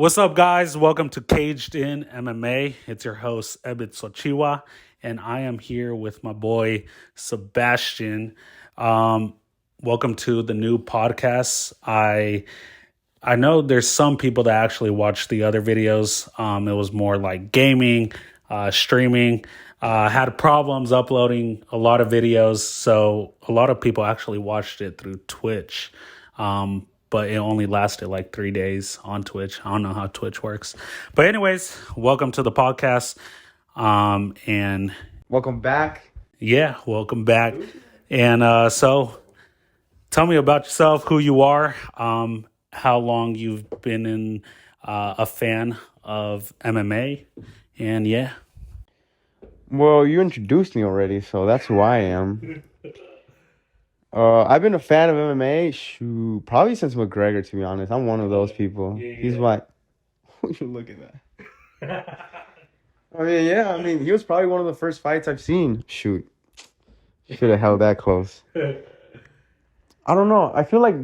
What's up, guys? Welcome to Caged in MMA. It's your host, Ebit Sochiwa, and I am here with my boy, Sebastian. Welcome to the new podcast. I know there's some people that actually watch the other videos. It was more like gaming, streaming. Had problems uploading a lot of videos, so a lot of people actually watched it through Twitch. But it only lasted like 3 days on Twitch. I don't know how Twitch works. But anyways, welcome to the podcast. And Welcome back. yeah, welcome back. And so tell me about yourself, who you are, how long you've been a fan of MMA. And yeah. Well, you introduced me already, so that's who I am. I've been a fan of MMA, probably since McGregor, to be honest. I'm one of those people. He's my... Look at that. He was probably one of the first fights I've seen. Shoot. Should have held that close. I don't know. I feel like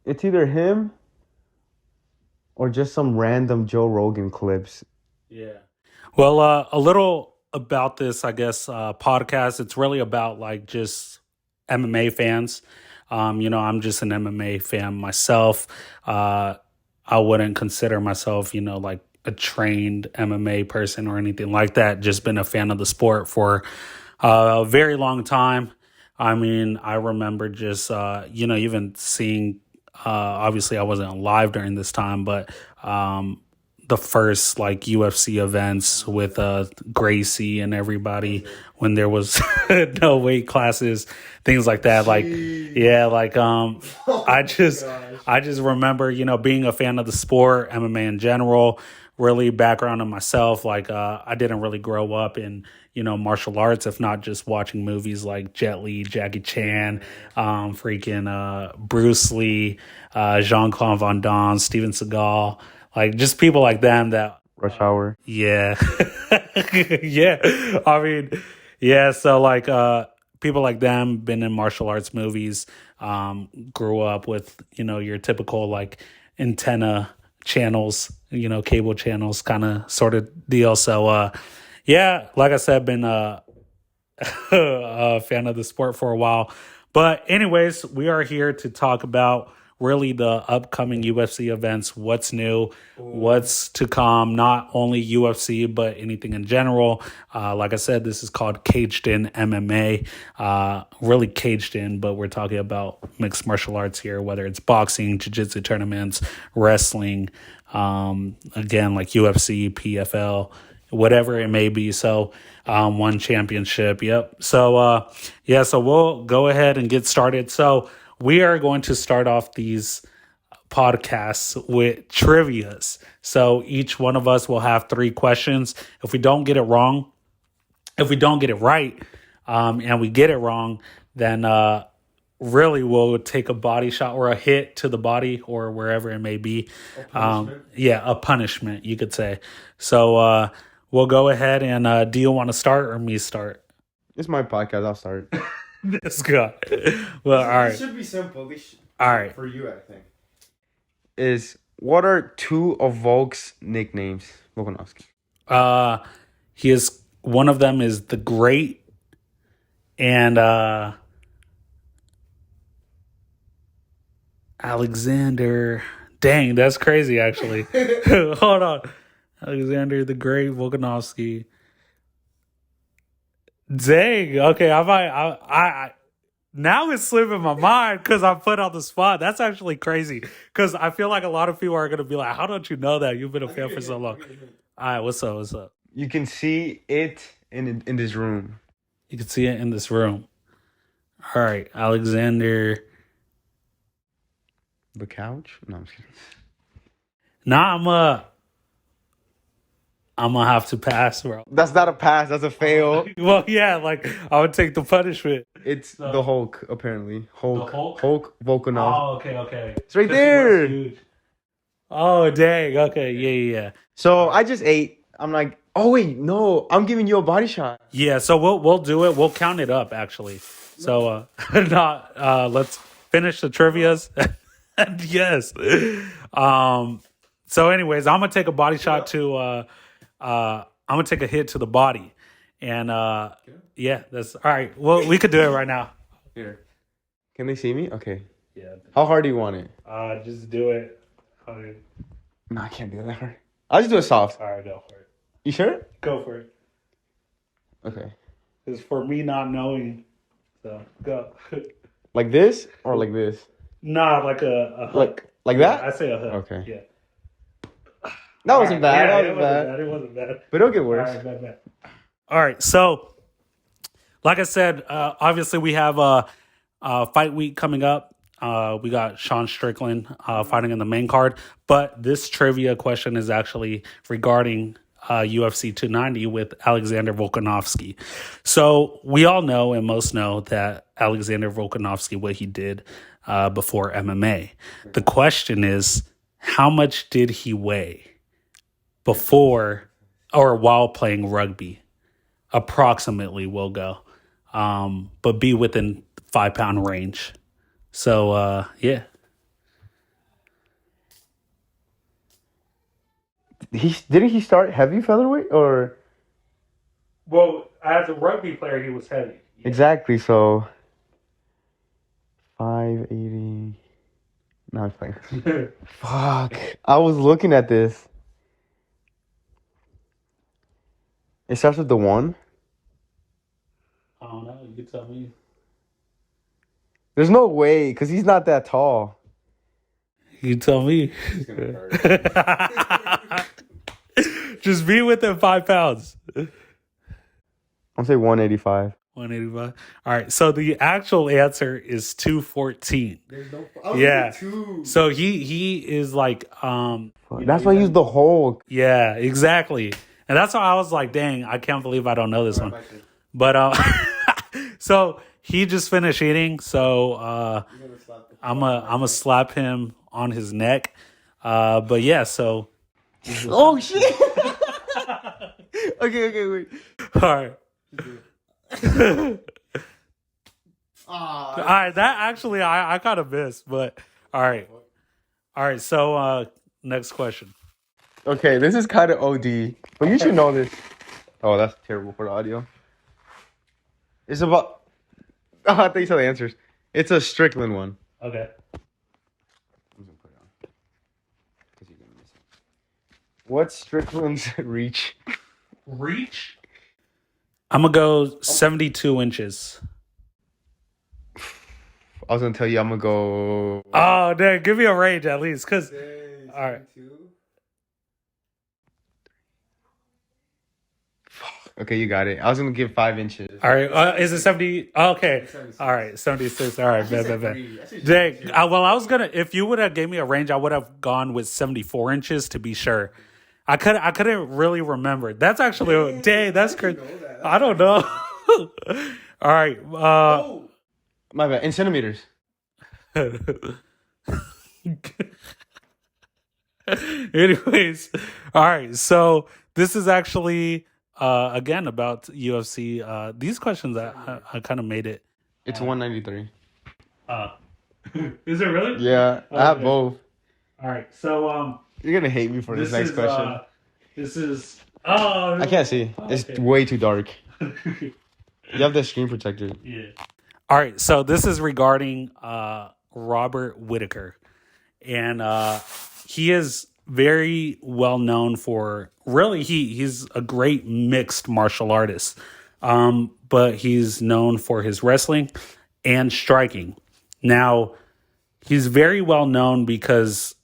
it's either him or just some random Joe Rogan clips. Yeah. Well, a little about this, I guess, podcast. It's really about like just MMA fans. I'm just an MMA fan myself. I wouldn't consider myself, like a trained MMA person or anything like that. Just been a fan of the sport for a very long time. I mean, I remember just, even seeing, obviously I wasn't alive during this time, but the first like UFC events with Gracie and everybody when there was no weight classes, things like that. Like, yeah, like I just remember, being a fan of the sport, MMA in general, really background on myself. Like I didn't really grow up in, martial arts, if not just watching movies like Jet Li, Jackie Chan, Bruce Lee, Jean-Claude Van Damme, Steven Seagal. Like, just people like them that... Rush Hour. Yeah. Yeah. I mean, yeah. So, like, people like them, been in martial arts movies, grew up with, your typical, like, antenna channels, cable channels kind of sort of deal. So, yeah, like I said, been a fan of the sport for a while. But anyways, we are here to talk about really the upcoming UFC events, what's new, what's to come, not only UFC, but anything in general. Like I said, this is called Caged in MMA, really caged in, but we're talking about mixed martial arts here, whether it's boxing, jiu-jitsu tournaments, wrestling, again, like UFC, PFL, whatever it may be. So one championship. Yep. So, so we'll go ahead and get started. So we are going to start off these podcasts with trivias. So each one of us will have 3 questions. If we don't get it right, and we get it wrong, then really we'll take a body shot or a hit to the body or wherever it may be. A punishment, you could say. So we'll go ahead and do you want to start or me start? It's my podcast. I'll start. This guy. Well, all right. It should be simple. All right. For you, I think. What are 2 of Volk's nicknames? Volkanovski. One of them is the Great, and Alexander. Dang, that's crazy. Actually, hold on. Alexander the Great, Volkanovski. Dang. Okay, I now it's slipping my mind because I put on the spot. That's actually crazy because I feel like a lot of people are gonna be like, "How don't you know that? You've been a fan for so long." All right, what's up? What's up? You can see it in this room. You can see it in this room. All right, Alexander. The couch? No, I'm just kidding. Nah, I'm gonna have to pass, bro. That's not a pass. That's a fail. Well, yeah, like I would take the punishment. It's the Hulk, apparently. The Hulk? Hulk Volkanov. Oh, okay. It's right there. Oh, dang. Okay, yeah. So I just ate. I'm like, oh wait, no, I'm giving you a body shot. Yeah, so we'll do it. We'll count it up actually. So let's finish the trivias. Yes. So, anyways, I'm gonna take a body shot to. I'm gonna take a hit to the body, and yeah, that's all right. Well, we could do it right now. Here. Can they see me? Okay. Yeah. How hard do you want it? Just do it. No, I can't do that hard. I'll just do it soft. All right, go for it. You sure? Go for it. Okay. It's for me not knowing. So go. Like this or like this? Nah, like a hook. Like that? I say a hook. Okay. Yeah. That wasn't bad. Yeah, That it wasn't bad. bad. It wasn't bad. But it'll get worse. All right, bad. All right, so like I said, obviously we have fight week coming up. We got Sean Strickland fighting in the main card, but this trivia question is actually regarding UFC 290 with Alexander Volkanovski. So we all know and most know that Alexander Volkanovski, what he did before MMA. The question is, how much did he weigh before or while playing rugby? Approximately will go, but be within 5 pound range. So, yeah. Didn't he start heavy featherweight or? Well, as a rugby player, he was heavy. Yeah. Exactly. So 580. No, I'm playing. Fuck. I was looking at this. It starts with the 1. I don't know. You tell me. There's no way, because he's not that tall. You tell me. He's gonna hurt. Just be within 5 pounds. I'll say 185. 185. All right. So the actual answer is 214. There's no. Yeah. So he is like That's why I used the whole. Yeah, exactly. And that's why I was like, dang, I can't believe I don't know this one. But so he just finished eating, so I'm a slap him on his neck. But yeah, so Oh shit. Okay, wait. all right. All right, that actually I kind of missed, but all right. So next question. Okay, this is kind of OD, but you should know this. Oh, that's terrible for the audio. It's about. Oh, I think you saw the answers. It's a Strickland one. Okay. I'm gonna put it on. 'Cause you're gonna miss it. What's Strickland's reach? Reach? I'm gonna go 72 inches. I was gonna tell you I'm gonna go. Oh, dang, give me a range at least, cause all right. Okay, you got it. I was gonna give 5 inches. All right, is it 70? Oh, okay, all right, 76. All right, bet. Dang, well, I was gonna. If you would have gave me a range, I would have gone with 74 inches to be sure. I couldn't really remember. That's actually dang. That's crazy. I don't know. All right. My bad. In centimeters. Anyways, all right. So this is actually again about UFC. These questions I kind of made it. It's 193. Is it really? Yeah, I have both. All right. So You're gonna hate me for this next question. This is. Oh, I can't see. It's way too dark. You have the screen protector. Yeah. All right. So this is regarding Robert Whitaker, and he is very well known for really he's a great mixed martial artist, but he's known for his wrestling and striking. Now he's very well known because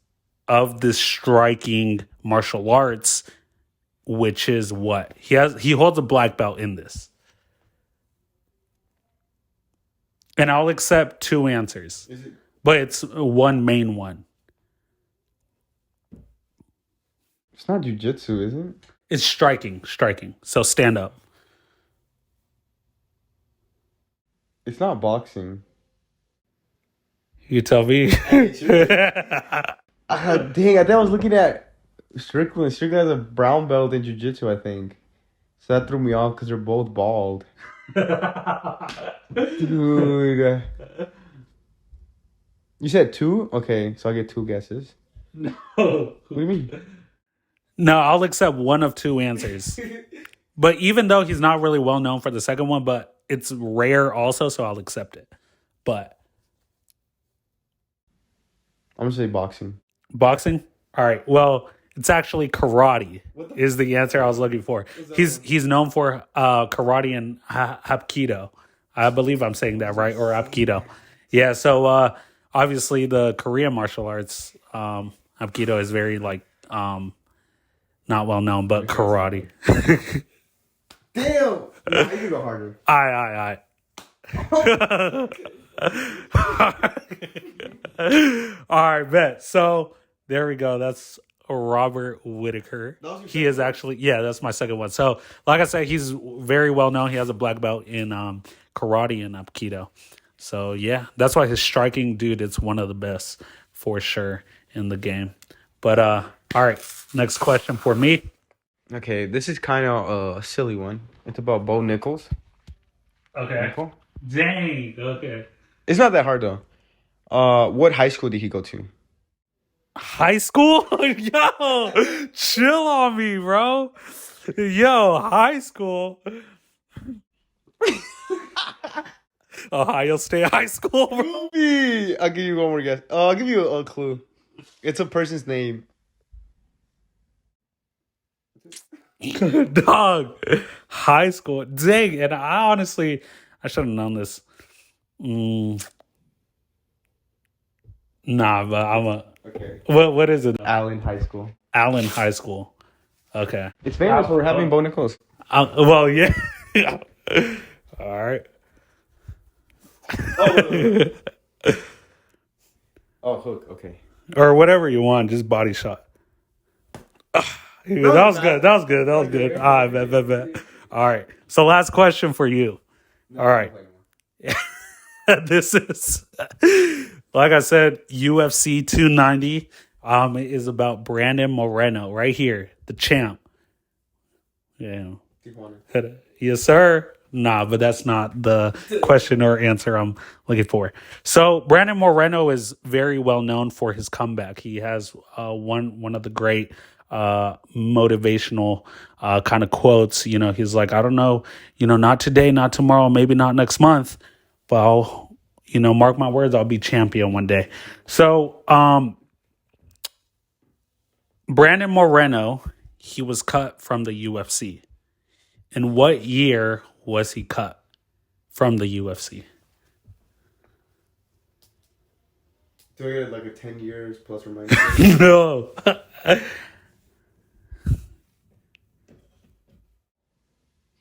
of this striking martial arts, which is what he holds a black belt in this. And I'll accept 2 answers. But it's one main one. It's not jujitsu, is it? It's striking. So stand up. It's not boxing. You tell me. Dang, I think I was looking at Strickland. Strickland has a brown belt in jiu-jitsu, I think. So that threw me off because they're both bald. Dude. You said 2? Okay, so I get 2 guesses. No. What do you mean? No, I'll accept one of two answers. But even though he's not really well known for the second one, but it's rare also, so I'll accept it. But I'm gonna say boxing. boxing? All right. Well, it's actually karate is the answer I was looking for. He's known for karate and hapkido. I believe I'm saying that right, or hapkido. Yeah. So obviously the Korean martial arts, hapkido is very like not well known, but karate. Damn. Nah, you can go harder. Aye. All right, bet. So there we go. That's Robert Whitaker. He is actually, yeah, that's my second one. So, like I said, he's very well known. He has a black belt in karate and aikido. So yeah, that's why his striking, dude, it's one of the best for sure in the game. But all right, next question for me. Okay, this is kind of a silly one. It's about Bo Nichols. Okay. Nickel? Dang. Okay. It's not that hard though. What high school did he go to? High school? Yo, chill on me, bro. Yo, high school. Ohio State High School, bro. I'll give you one more guess. I'll give you a clue. It's a person's name. Dog. High school. Dang. And I should have known this. Nah, but Okay. What is it? Allen High School. Allen High School. Okay. It's famous for having Bo Nichols. Well, yeah. All right. Oh, Hook. Okay. Or whatever you want, just body shot. That was good. All right, bet. All right. So last question for you. All right. This is, like I said, UFC 290 is about Brandon Moreno right here, the champ. Yeah. Yes, sir. Nah, but that's not the question or answer I'm looking for. So Brandon Moreno is very well known for his comeback. He has one of the great motivational kind of quotes. You know, he's like, I don't know, not today, not tomorrow, maybe not next month, but I'll, mark my words, I'll be champion one day. So Brandon Moreno, he was cut from the UFC. In what year was he cut from the UFC? Do I get like a 10 years plus or minus? No.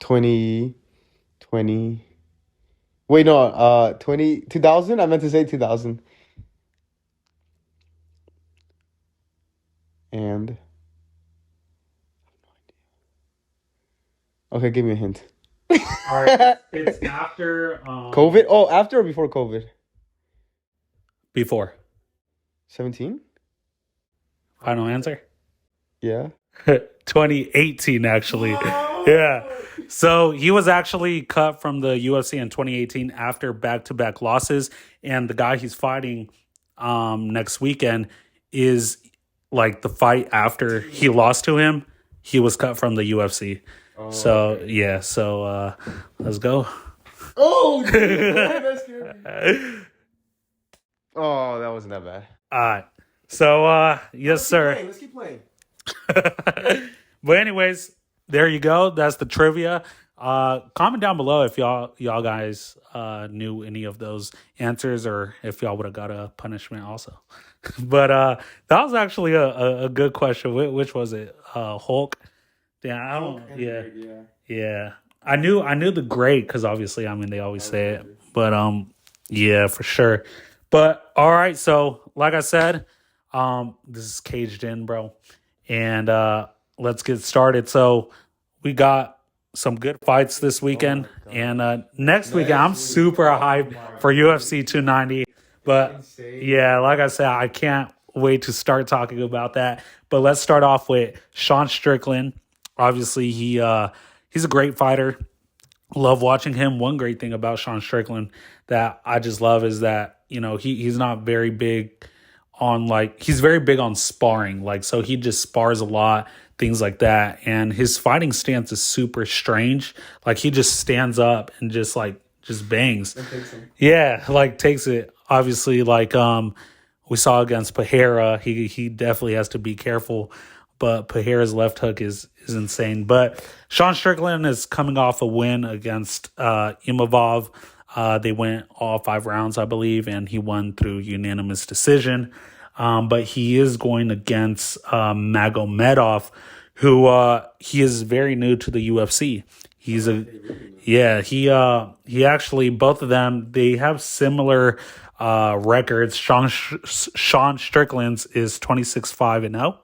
20. Wait, no, 2000? I meant to say 2000. And okay, give me a hint. All right. It's after COVID? Oh, after or before COVID? Before. 17? Final answer? Yeah. 2018, actually. Yeah. So he was actually cut from the UFC in 2018 after back-to-back losses. And the guy he's fighting next weekend is like the fight after he lost to him. He was cut from the UFC. Oh, so, okay. Yeah. So, let's go. Oh, dude, that scared me. Oh, that wasn't that bad. All right. So, yes, sir. Let's keep playing. But anyways, there you go. That's the trivia. Comment down below if y'all guys knew any of those answers, or if y'all would have got a punishment also. But that was actually a good question. Which was it? Hulk. Yeah, I don't. Yeah. I knew the grade because obviously, they always say it. But yeah, for sure. But all right, so like I said, this is Caged In, bro, and let's get started. So we got some good fights this weekend, and next weekend I'm super hyped for UFC 290. But yeah, like I said, I can't wait to start talking about that. But let's start off with Sean Strickland. Obviously, he's a great fighter. Love watching him. One great thing about Sean Strickland that I just love is that he's not very big on like he's very big on sparring, like so he just spars a lot, things like that. And his fighting stance is super strange. Like he just stands up and just bangs. Yeah, like takes it. Obviously, like we saw against Pereira, he definitely has to be careful. But Pereira's left hook is insane. But Sean Strickland is coming off a win against Imavov. They went all 5 rounds, I believe, and he won through unanimous decision. But he is going against Magomedov, who he is very new to the UFC. He actually, both of them, they have similar records. Sean Strickland's is 26-5-0.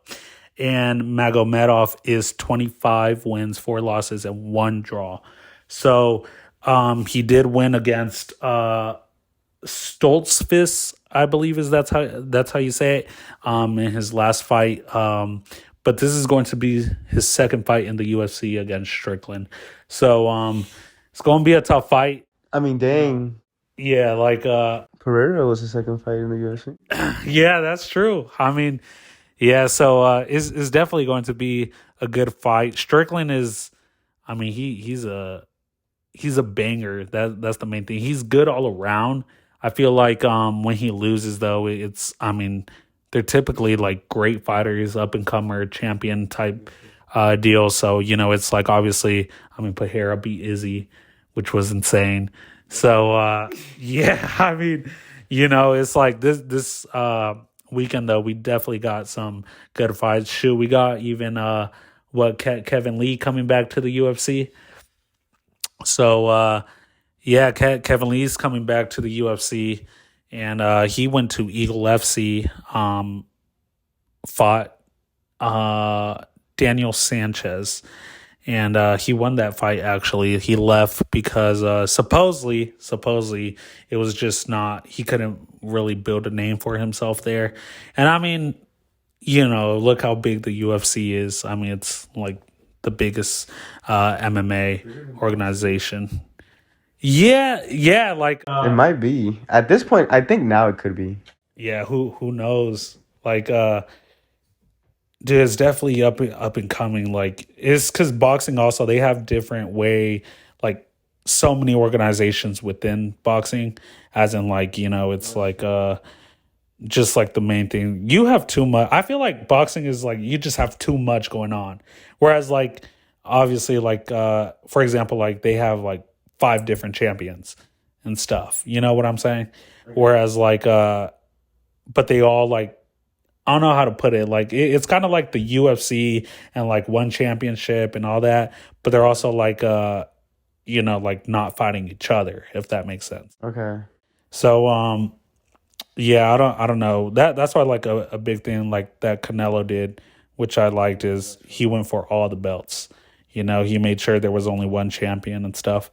And Magomedov is 25 wins, 4 losses, and 1 draw. So he did win against Stoltzfus, I believe that's how you say it, in his last fight. But this is going to be his second fight in the UFC against Strickland. So it's going to be a tough fight. I mean, dang. Yeah, like Pereira was the second fight in the UFC. Yeah, that's true. I mean, yeah, so it's definitely going to be a good fight. Strickland is, I mean, he's a banger. That's the main thing. He's good all around. I feel like when he loses though, it's, I mean, they're typically like great fighters, up and comer, champion type deal. So, you know, it's like obviously, I mean, Pereira beat Izzy, which was insane. So yeah, I mean, you know, it's like this weekend though, we definitely got some good fights. Shoot, we got even Kevin Lee coming back to the UFC. So yeah, Kevin Lee's coming back to the UFC, and he went to Eagle FC, fought Daniel Sanchez, and he won that fight. Actually, he left because supposedly it was just not, he couldn't really build a name for himself there. And I mean, you know, look how big the UFC is. I mean, it's like the biggest MMA organization. Yeah, like It might be. At this point, I think now it could be. yeah, who knows? Like dude, it's definitely up and coming. Like it's because boxing also, they have different way, like so many organizations within boxing, as in like, you know, it's like just like the main thing. You have too much. I feel like boxing is like you just have too much going on. Whereas like obviously like for example, like they have like 5 different champions and stuff. You know what I'm saying? Whereas like but they all like, I don't know how to put it. Like it's kind of like the UFC and like one championship and all that, but they're also like you know, like not fighting each other, if that makes sense. Okay. So yeah, I don't know. That's why like a big thing like that Canelo did, which I liked, is he went for all the belts. You know, he made sure there was only one champion and stuff.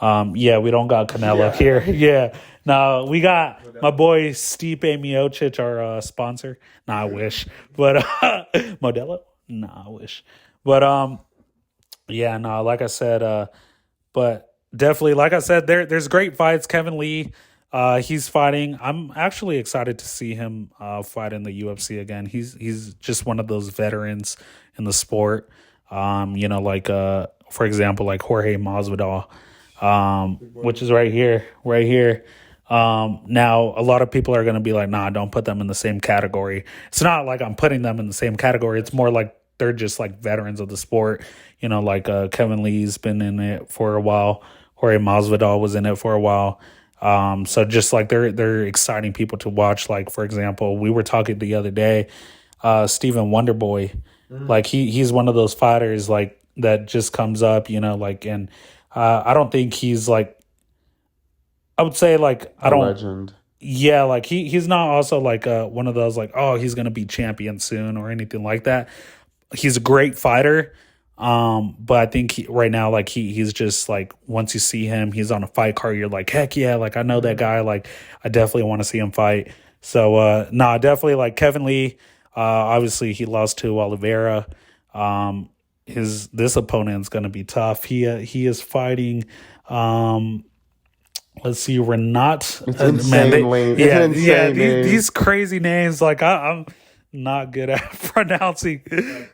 Yeah, we don't got Canelo here. Yeah. No, we got my boy Stipe Miocic, our sponsor. Nah, I wish. But Modelo? Nah, I wish. But yeah, no, like I said, but definitely, like I said, there's great fights. Kevin Lee, he's fighting. I'm actually excited to see him fight in the UFC again. He's just one of those veterans in the sport. You know, like for example, like Jorge Masvidal, which is right here. Now a lot of people are going to be like, nah, don't put them in the same category. It's not like I'm putting them in the same category. It's more like they're just like veterans of the sport. You know, like Kevin Lee's been in it for a while. Jorge Masvidal was in it for a while. So just like they're exciting people to watch. Like, for example, we were talking the other day, Stephen Wonderboy, like he's one of those fighters like that just comes up, you know, like, and I don't think he's like, I would say like, I don't, Legend. yeah, like he's not also like one of those like, oh, he's going to be champion soon or anything like that. He's a great fighter. But I think right now, like he's just like, once you see him, he's on a fight card, you're like, heck yeah, like I know that guy, like I definitely want to see him fight. So definitely like Kevin Lee, obviously he lost to Oliveira. This opponent's gonna be tough. He is fighting let's see, Renat. It's Man, insane, Lane. It's yeah, an insane name. these crazy names. Like I'm not good at pronouncing.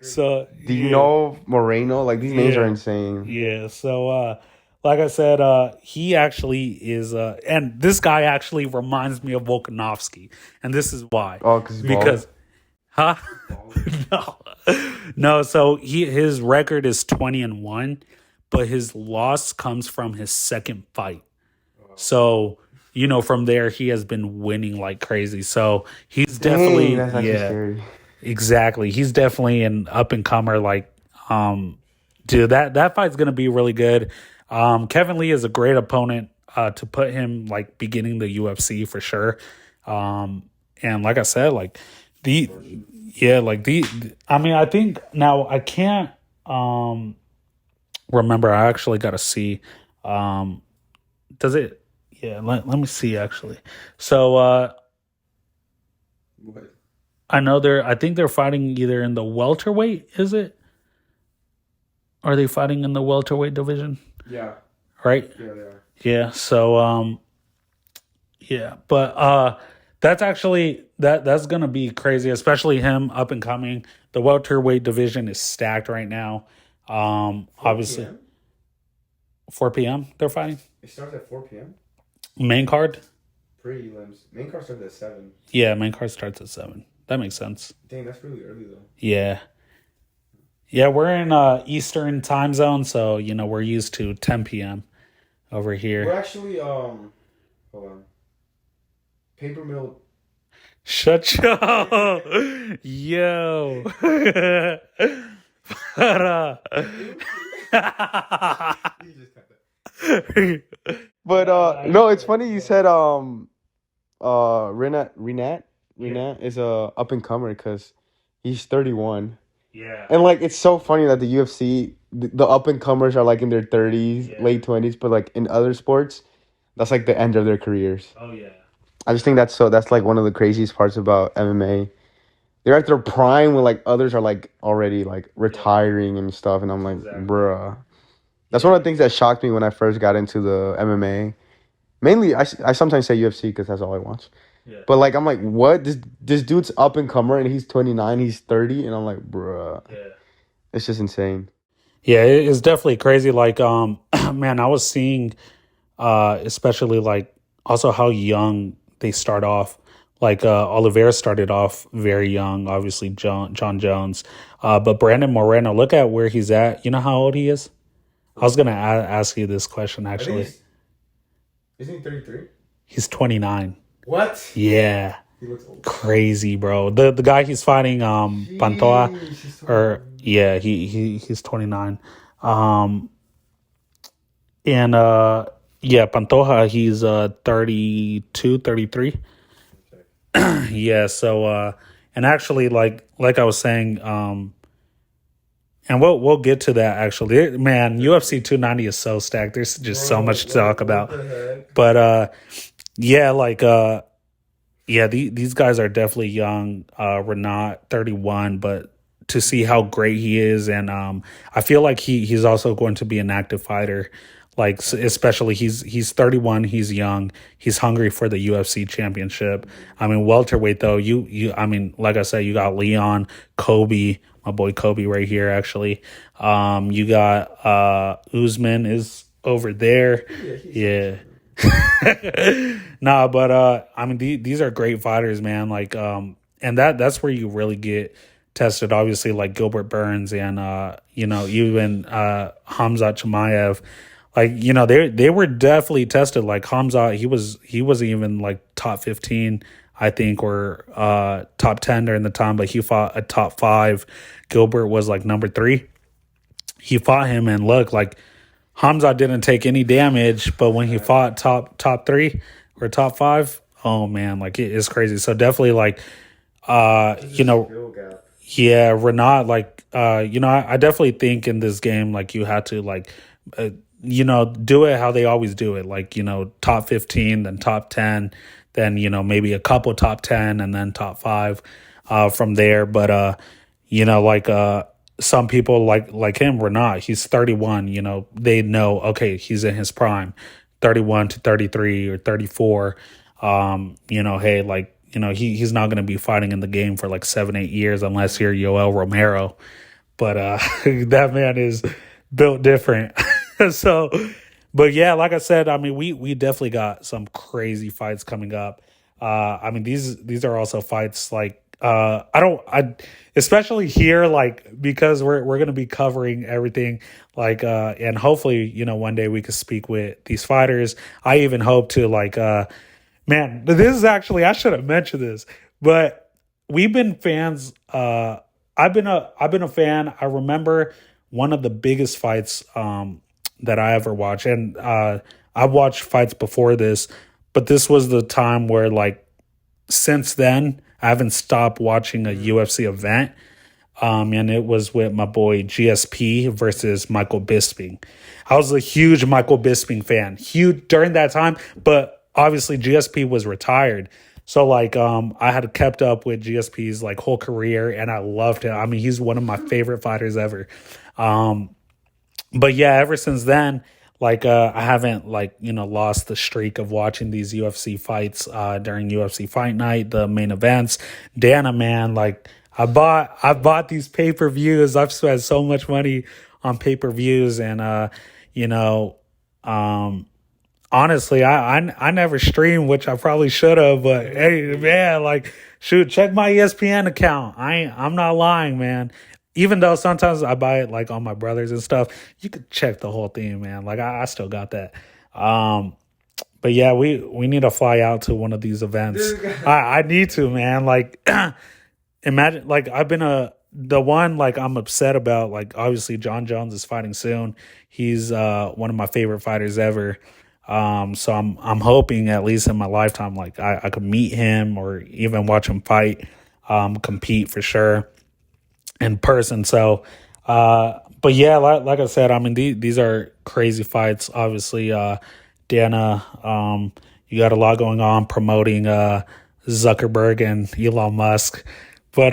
So Do you know Moreno? Like these names are insane. Yeah. So like I said, he actually is and this guy actually reminds me of Volkanovski. And this is why. Oh, because Because huh? No. No, so his record is 20-1, but his loss comes from his second fight. So, from there he has been winning like crazy. So he's definitely that's actually scary. exactly. He's definitely an up and comer. Like, dude, that fight's gonna be really good. Kevin Lee is a great opponent to put him like beginning the UFC for sure. And like I said, like I mean, I think now I can't remember. I actually got to see. Does it? Yeah, let me see actually. So What? I know I think they're fighting either in the welterweight. Is it? Are they fighting in the welterweight division? Yeah. Right. Yeah, they are. Yeah. So yeah, but that's actually that's gonna be crazy, especially him up and coming. The welterweight division is stacked right now. Obviously, 4 p.m.? 4 p.m. they're fighting. It starts at 4 p.m. Main card. Prelims. Main card starts at 7. Yeah, main card starts at 7. That makes sense. Dang, that's really early though. Yeah. Yeah, we're in Eastern time zone, so we're used to 10 p.m. over here. We're actually hold on. Paper mill. Shut your yo. But no, it's funny you said Renat is a up and comer because he's 31. Yeah. And like it's so funny that the UFC the up and comers are like in their 30s, late 20s, but like in other sports, that's like the end of their careers. Oh yeah. I just think that's like one of the craziest parts about MMA. They're at their prime when like others are like already like retiring and stuff, and I'm like, bruh. That's one of the things that shocked me when I first got into the MMA. Mainly, I sometimes say UFC because that's all I watch. Yeah. But like, I'm like, what? This dude's up and comer, and he's 29, he's 30, and I'm like, bruh. Yeah. It's just insane. Yeah, it's definitely crazy. Like, man, I was seeing, especially like also how young they start off. Like Oliveira started off very young, obviously John Jones, but Brandon Moreno. Look at where he's at. You know how old he is? I was gonna ask you this question actually. Isn't he 33? He's 29. What? Yeah. He looks old. Crazy, bro. The guy he's fighting, Pantoja, or yeah, he's 29. And yeah, Pantoja, he's 32, 33. Okay. Yeah, so and actually like I was saying, and we'll get to that actually. Man, UFC 290 is so stacked. There's just so much to talk about. But yeah, like yeah, these guys are definitely young. Renat 31, but to see how great he is, and I feel like he's also going to be an active fighter. Like especially he's 31, he's young, he's hungry for the UFC championship. I mean welterweight though, you I mean like I said, you got Leon, Kobe, my boy Kobe right here actually. You got Usman is over there. Yeah. Nah, but I mean these are great fighters, man. Like and that's where you really get tested. Obviously, like Gilbert Burns and even Hamzat Chimaev. Like they were definitely tested. Like Hamzat, he wasn't even like top 15, I think, or top 10 during the time, but he fought a top 5. Gilbert was like number 3. He fought him, and look, like Hamza didn't take any damage, but when he fought top 3 or top 5, oh man, like it is crazy. So definitely like yeah, Renat, like I definitely think in this game like you had to like do it how they always do it, like top 15, then top 10, then maybe a couple top 10 and then top 5 from there. But like some people like him, Renat, he's 31, they know, okay, he's in his prime. 31 to 33 or 34, hey, like, he's not going to be fighting in the game for like 7, 8 years unless you're Yoel Romero. But that man is built different. So, but yeah, like I said, I mean, we definitely got some crazy fights coming up. I mean, these are also fights like I especially here, like, because we're gonna be covering everything, like, and hopefully, one day we could speak with these fighters. I even hope to, like, man, this is actually, I should have mentioned this, but we've been fans. I've been a fan. I remember one of the biggest fights that I ever watched, and I've watched fights before this, but this was the time where, like, since then I haven't stopped watching a UFC event. And it was with my boy GSP versus Michael Bisping. I was a huge Michael Bisping fan, huge during that time, but obviously GSP was retired. So, like, I had kept up with GSP's, like, whole career, and I loved him. I mean, he's one of my favorite fighters ever. But yeah, ever since then, like, I haven't, like, lost the streak of watching these UFC fights during UFC Fight Night, the main events. Dana, man, like, I bought these pay-per-views. I've spent so much money on pay-per-views, and you know, um honestly, I never streamed, which I probably should have, but hey, man, like, shoot, check my ESPN account. I'm not lying, man. Even though sometimes I buy it, like, on my brothers and stuff, you could check the whole thing, man. Like, I still got that. But yeah, we need to fly out to one of these events. I need to, man. Like, imagine, like, I've been the one, like, I'm upset about, like, obviously John Jones is fighting soon. He's one of my favorite fighters ever. So I'm hoping, at least in my lifetime, like, I could meet him or even watch him fight, compete for sure in person. So, but yeah, like I said, I mean, these are crazy fights. Obviously, Dana, you got a lot going on promoting Zuckerberg and Elon Musk, but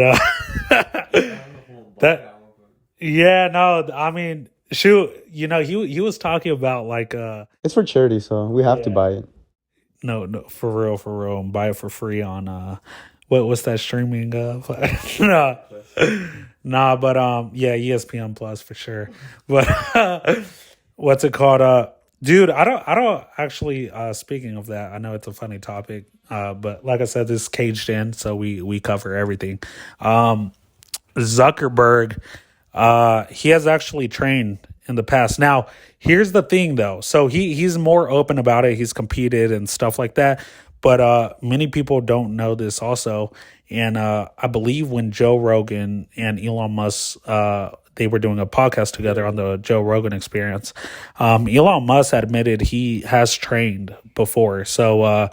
that yeah, no, I mean, shoot, he was talking about, like, It's for charity, so we have to yeah, buy it. no, for real, and buy it for free on what's that streaming no, nah, but yeah, ESPN Plus for sure. But what's it called? Dude, I don't actually. Speaking of that, I know it's a funny topic. But like I said, this is Caged In, so we cover everything. Zuckerberg, he has actually trained in the past. Now, here's the thing, though. So he's more open about it. He's competed and stuff like that. But many people don't know this also. And I believe when Joe Rogan and Elon Musk, they were doing a podcast together on the Joe Rogan Experience, Elon Musk admitted he has trained before. So, I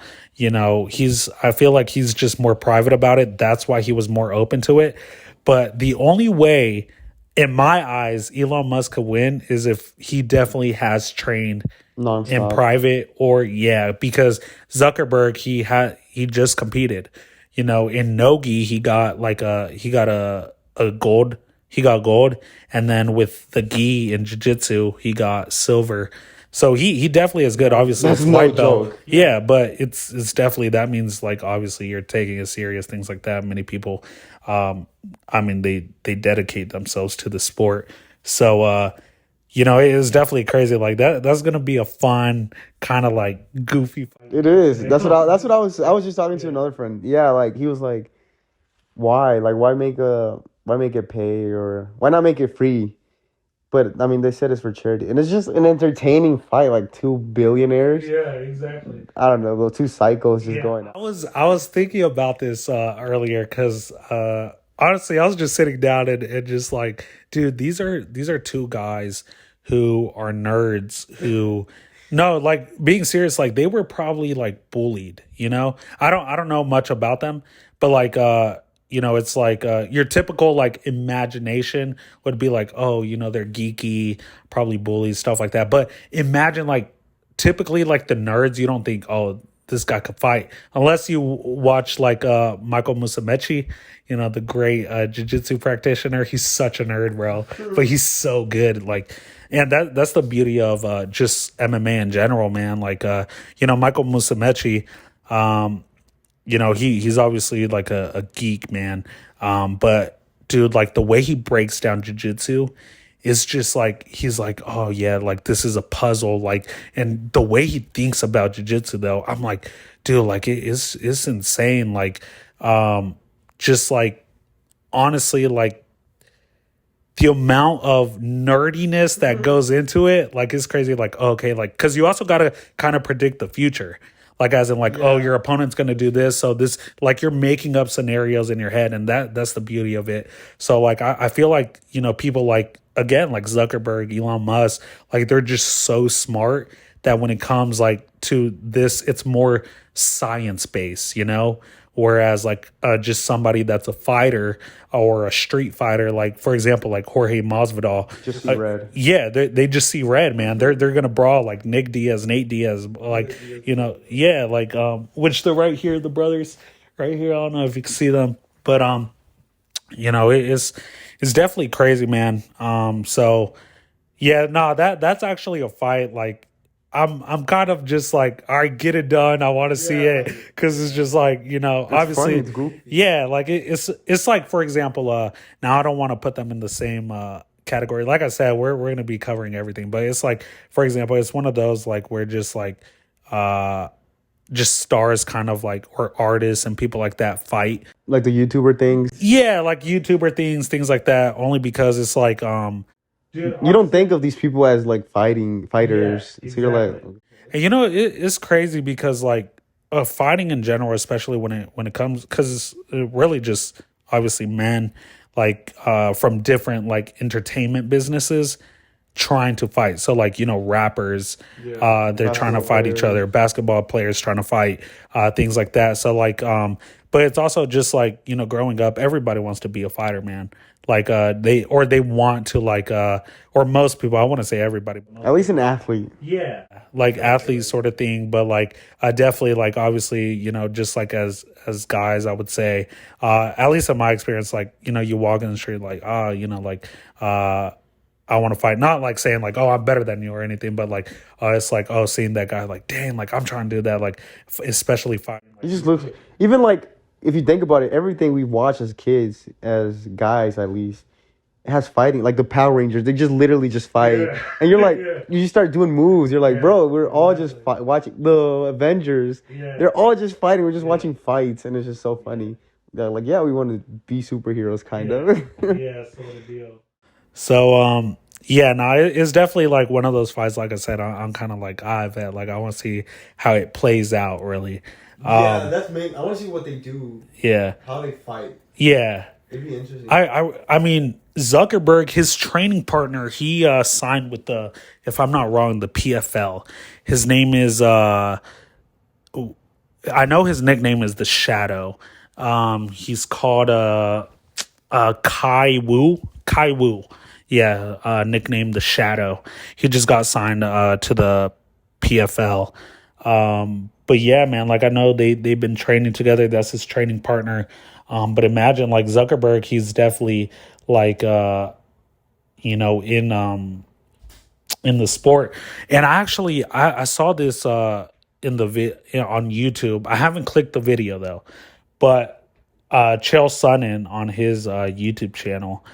feel like he's just more private about it. That's why he was more open to it. But the only way, in my eyes, Elon Musk could win is if he definitely has trained in Nonstop. private, or yeah, because Zuckerberg, he just competed. In Nogi, he got a gold. He got gold, and then with the gi in jiu-jitsu, he got silver. So he definitely is good. Obviously, That's it's no white belt. joke. Yeah, but it's definitely, that means, like, obviously you're taking it serious, things like that. Many people, I mean, they dedicate themselves to the sport. So it is definitely crazy. Like, that's gonna be a fun kind of, like, goofy fight. It is. That's what I was just talking to another friend. Yeah, like he was like, why? Like why make it pay, or why not make it free? But I mean, they said it's for charity, and it's just an entertaining fight. Like two billionaires. Yeah, exactly. I don't know, those two psychos just Yeah, going. I was thinking about this earlier, because honestly, I was just sitting down and just like, dude, these are two guys who are nerds who, no, like, being serious, like, they were probably, like, bullied. I don't know much about them, but, like, it's like, your typical, like, imagination would be like, oh, they're geeky, probably bullies, stuff like that. But imagine, like, typically, like, the nerds, you don't think, oh, this guy could fight. Unless you watch like Michael Musumeci, you know, the great jiu-jitsu practitioner. He's such a nerd, bro, but he's so good. Like, and that's the beauty of just MMA in general, man. Like, you know, Michael Musumeci, you know, he's obviously like a geek, man. But dude, like the way he breaks down jiu-jitsu is just like, he's like, oh yeah, like this is a puzzle. Like, and the way he thinks about jiu-jitsu though, I'm like, dude, like it's insane. Like, just like, honestly, like the amount of nerdiness that goes into it, like it's crazy. Like, okay, like, cause you also got to kind of predict the future. Like, as in like, oh, your opponent's going to do this. So this, like, you're making up scenarios in your head. And that's the beauty of it. So like, I feel like, you know, people like, again, like Zuckerberg, Elon Musk, like they're just so smart that when it comes like to this, it's more science based, you know? Whereas like just somebody that's a fighter or a street fighter, like for example, like Jorge Masvidal, Just see red. yeah, they just see red, man. They're gonna brawl like Nick Diaz, Nate Diaz, like you know, yeah, like which they're right here, the brothers, right here. I don't know if you can see them, but you know, it's definitely crazy, man. So yeah, no, that's actually a fight. Like I'm kind of just like, all right, get it done. I want to see it because it's just like, you know, obviously, funny, it's goofy. yeah, like it's like, for example, now I don't want to put them in the same category. Like I said, we're gonna be covering everything, but it's like, for example, it's one of those like where just like just stars kind of like, or artists and people like that fight. Like the YouTuber things. Yeah, like YouTuber things like that. Only because it's like Dude, you don't think of these people as like fighters. Yeah, exactly. So you're like, and you know, it's crazy because like fighting in general, especially when it comes, because it's really just obviously men like from different like entertainment businesses trying to fight. So like, you know, rappers, they're trying to fight each other, basketball players trying to fight, things like that. So like, but it's also just like, you know, growing up, everybody wants to be a fighter, man. Like they want to like or most people, I want to say everybody, at least an athlete. Yeah, like athlete sort of thing. But like definitely like obviously, you know, just like as guys, I would say at least in my experience, like, you know, you walk in the street like, you know, like I want to fight. Not like saying like, oh, I'm better than you or anything, but like it's like, oh, seeing that guy like, dang, like I'm trying to do that, like especially fighting. Like, it just looks, even like, if you think about it, everything we watch as kids, as guys at least, it has fighting. Like the Power Rangers, they just literally just fight. Yeah. And you're like, you just start doing moves. You're like, bro, we're all just watching the Avengers. Yeah. They're all just fighting. We're just watching fights. And it's just so funny. They're like, yeah, we want to be superheroes, kind of. Yeah, sort of deal. So, yeah, no, it's definitely like one of those fights. Like I said, I'm kind of like, I've had, like, I want to see how it plays out, really. Yeah, that's main. I want to see what they do. Yeah. How they fight. Yeah. It'd be interesting. I mean, Zuckerberg, his training partner, he signed with the, if I'm not wrong, the PFL. His name is I know his nickname is the Shadow. He's called Kai Wu. Kai Wu. Yeah, nicknamed the Shadow. He just got signed to the PFL. But yeah, man, like I know they've been training together. That's his training partner. But imagine like Zuckerberg, he's definitely like you know, in the sport. And I saw this in the on YouTube. I haven't clicked the video though, but Chael Sonnen on his YouTube channel,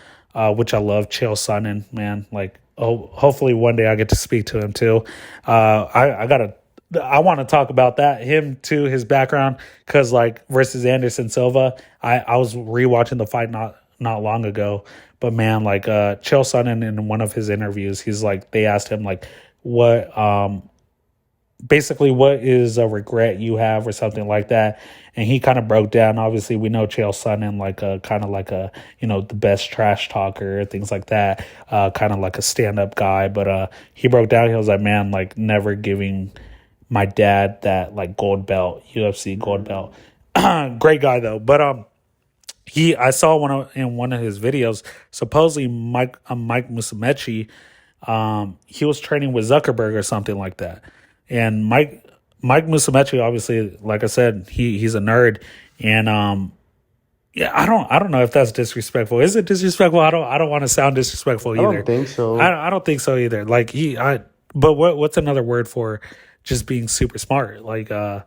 which I love. Chael Sonnen, man, like hopefully one day I get to speak to him too. I want to talk about that, him too, his background, because like versus Anderson Silva, I was rewatching the fight not long ago, but man, like Chael Sonnen in one of his interviews, he's like, they asked him like, what basically what is a regret you have or something like that, and he kind of broke down. Obviously, we know Chael Sonnen like a kind of like a, you know, the best trash talker, things like that, kind of like a stand up guy, but he broke down. He was like, man, like never giving my dad that like gold belt, UFC gold belt. Great guy though. But I saw in one of his videos, supposedly Mike Musumeci, he was training with Zuckerberg or something like that. And Mike Mike Musumeci, obviously, like I said, he's a nerd, and yeah, I don't know if that's disrespectful. Is it disrespectful? I don't want to sound disrespectful I don't either. think so. I don't think so either. Like but what's another word for just being super smart? Like I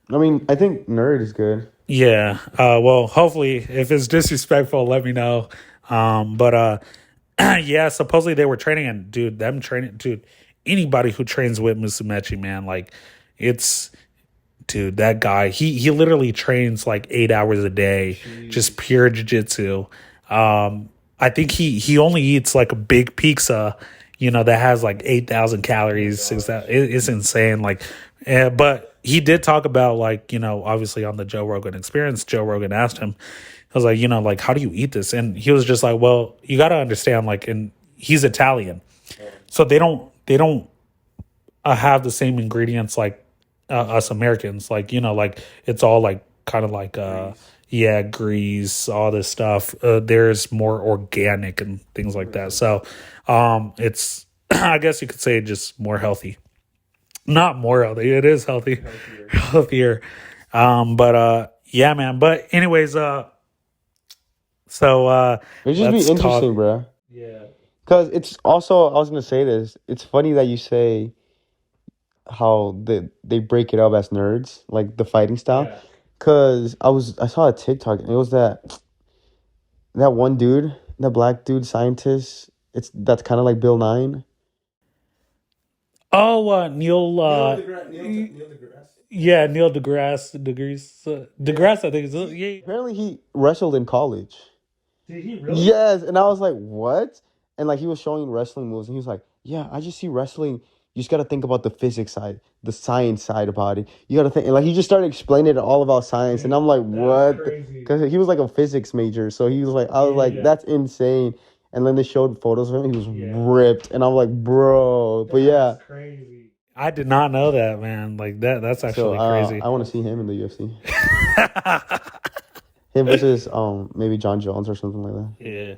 mean, I think nerd is good. yeah. Well, hopefully, if it's disrespectful, let me know. But yeah, supposedly they were training, and dude, them training, dude, anybody who trains with Musumeci, man, like it's, dude, that guy, he literally trains like 8 hours a day, just pure jiu-jitsu. I think he only eats like a big pizza, that has like 8,000 calories. It's insane. Like, but he did talk about, like, obviously on the Joe Rogan Experience, Joe Rogan asked him, I was like, like, how do you eat this? And he was just like, well, you got to understand, like, and he's Italian, so they don't have the same ingredients like us Americans. Like, like it's all like kind of like yeah, grease, all this stuff. There's more organic and things like that. So it's I guess you could say just more healthy. Not more healthy. It is healthy. Healthier. But yeah, man. But anyways, so It'd just be let's interesting, talk. bro. Yeah. Because it's also, I was gonna say this. It's funny that you say how they break it up as nerds, like the fighting style. Yeah. Cause I saw a TikTok and it was that one dude, that black dude scientist. That's kind of like Bill Nye. Oh, Neil. Neil deGrasse. Yeah, Neil deGrasse. I think it's yeah. Apparently he wrestled in college. Did he really? Yes, and I was like, what? And like he was showing wrestling moves, and he was like, yeah, I just see wrestling. You just got to think about the physics side, the science side about it. You got to think, and like he just started explaining it all about science, and I'm like, what? Because he was like a physics major, so he was like, I was like, that's insane. And then they showed photos of him. He was ripped, and I'm like, bro. But yeah, Crazy. I did not know that, man. Like that's so actually crazy. I want to see him in the UFC. Him versus maybe John Jones or something like that. Yeah.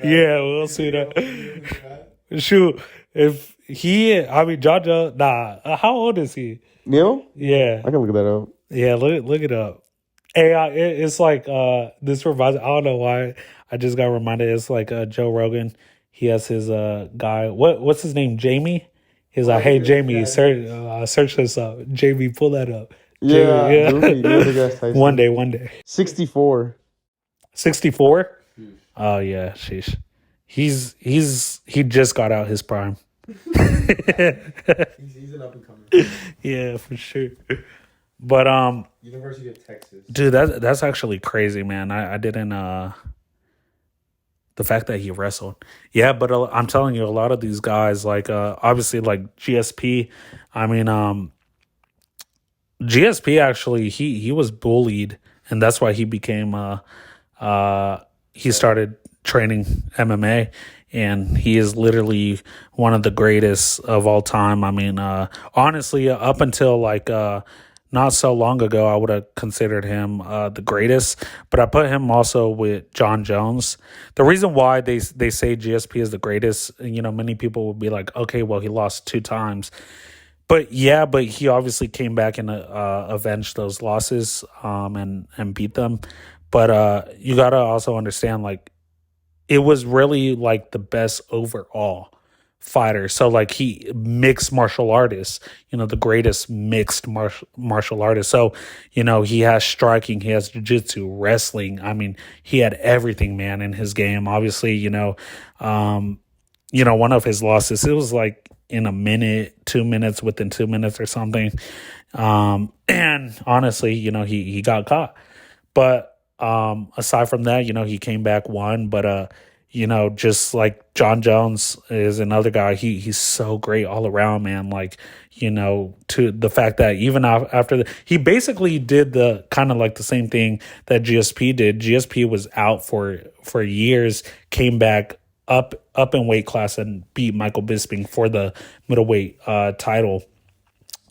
Yeah, we'll see that. Shoot, if I mean, Jojo, nah. How old is he? Neil? Yeah, I can look that up. yeah. Look it up. Hey, it's like this reminds. I don't know why. I just got reminded. It's like Joe Rogan. He has his guy. What's his name? Jamie. He's like, hey Jamie, search this up. Jamie, pull that up. Yeah, Jamie, Goofy, Neil deGrasse Tyson. One day. 64. 64. Oh yeah, sheesh. He just got out his prime. He's an up and coming. Yeah, for sure. But University of Texas. dude, that's actually crazy, man. I didn't the fact that he wrestled. Yeah, but I'm telling you, a lot of these guys, like obviously like GSP. I mean, GSP actually he was bullied, and that's why he became he started training MMA, and he is literally one of the greatest of all time. I mean, honestly, up until like not so long ago, I would have considered him the greatest, but I put him also with John Jones. The reason why they say GSP is the greatest, many people will be like, okay, well, he lost 2 times. But yeah, but he obviously came back and avenged those losses and beat them. But you got to also understand, like, it was really like the best overall fighter. So like he mixed martial artists, the greatest mixed martial artist. So, he has striking, he has jiu-jitsu, wrestling. I mean, he had everything, man, in his game. Obviously, one of his losses, it was like in a minute, 2 minutes, within 2 minutes or something. And honestly, he got caught. But aside from that, he came back, won. But just like John Jones is another guy, he's so great all around, man. Like, to the fact that even after he basically did the kind of like the same thing that GSP did. GSP was out for years, came back up in weight class and beat Michael Bisping for the middleweight title.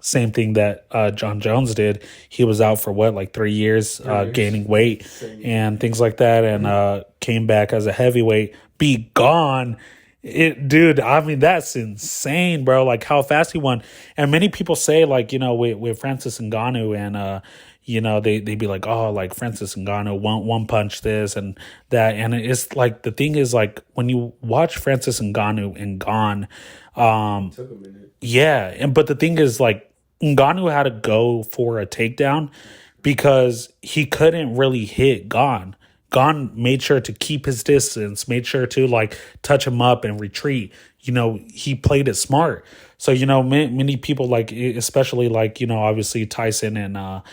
Same thing that John Jones did. He was out for like 3 years, gaining weight and things like that, and came back as a heavyweight, beat Gone, Dude, I mean, that's insane, bro. Like how fast he won. And many people say, like, with Francis Ngannou and they be like, oh, like Francis Ngannou one punch this and that. And it's like the thing is like when you watch Francis Ngannou and Gone, Took a minute. yeah, but the thing is like Ngannou had to go for a takedown because he couldn't really hit Gon. Gon made sure to keep his distance, made sure to like touch him up and retreat. He played it smart. So, many people like, especially like, obviously Tyson and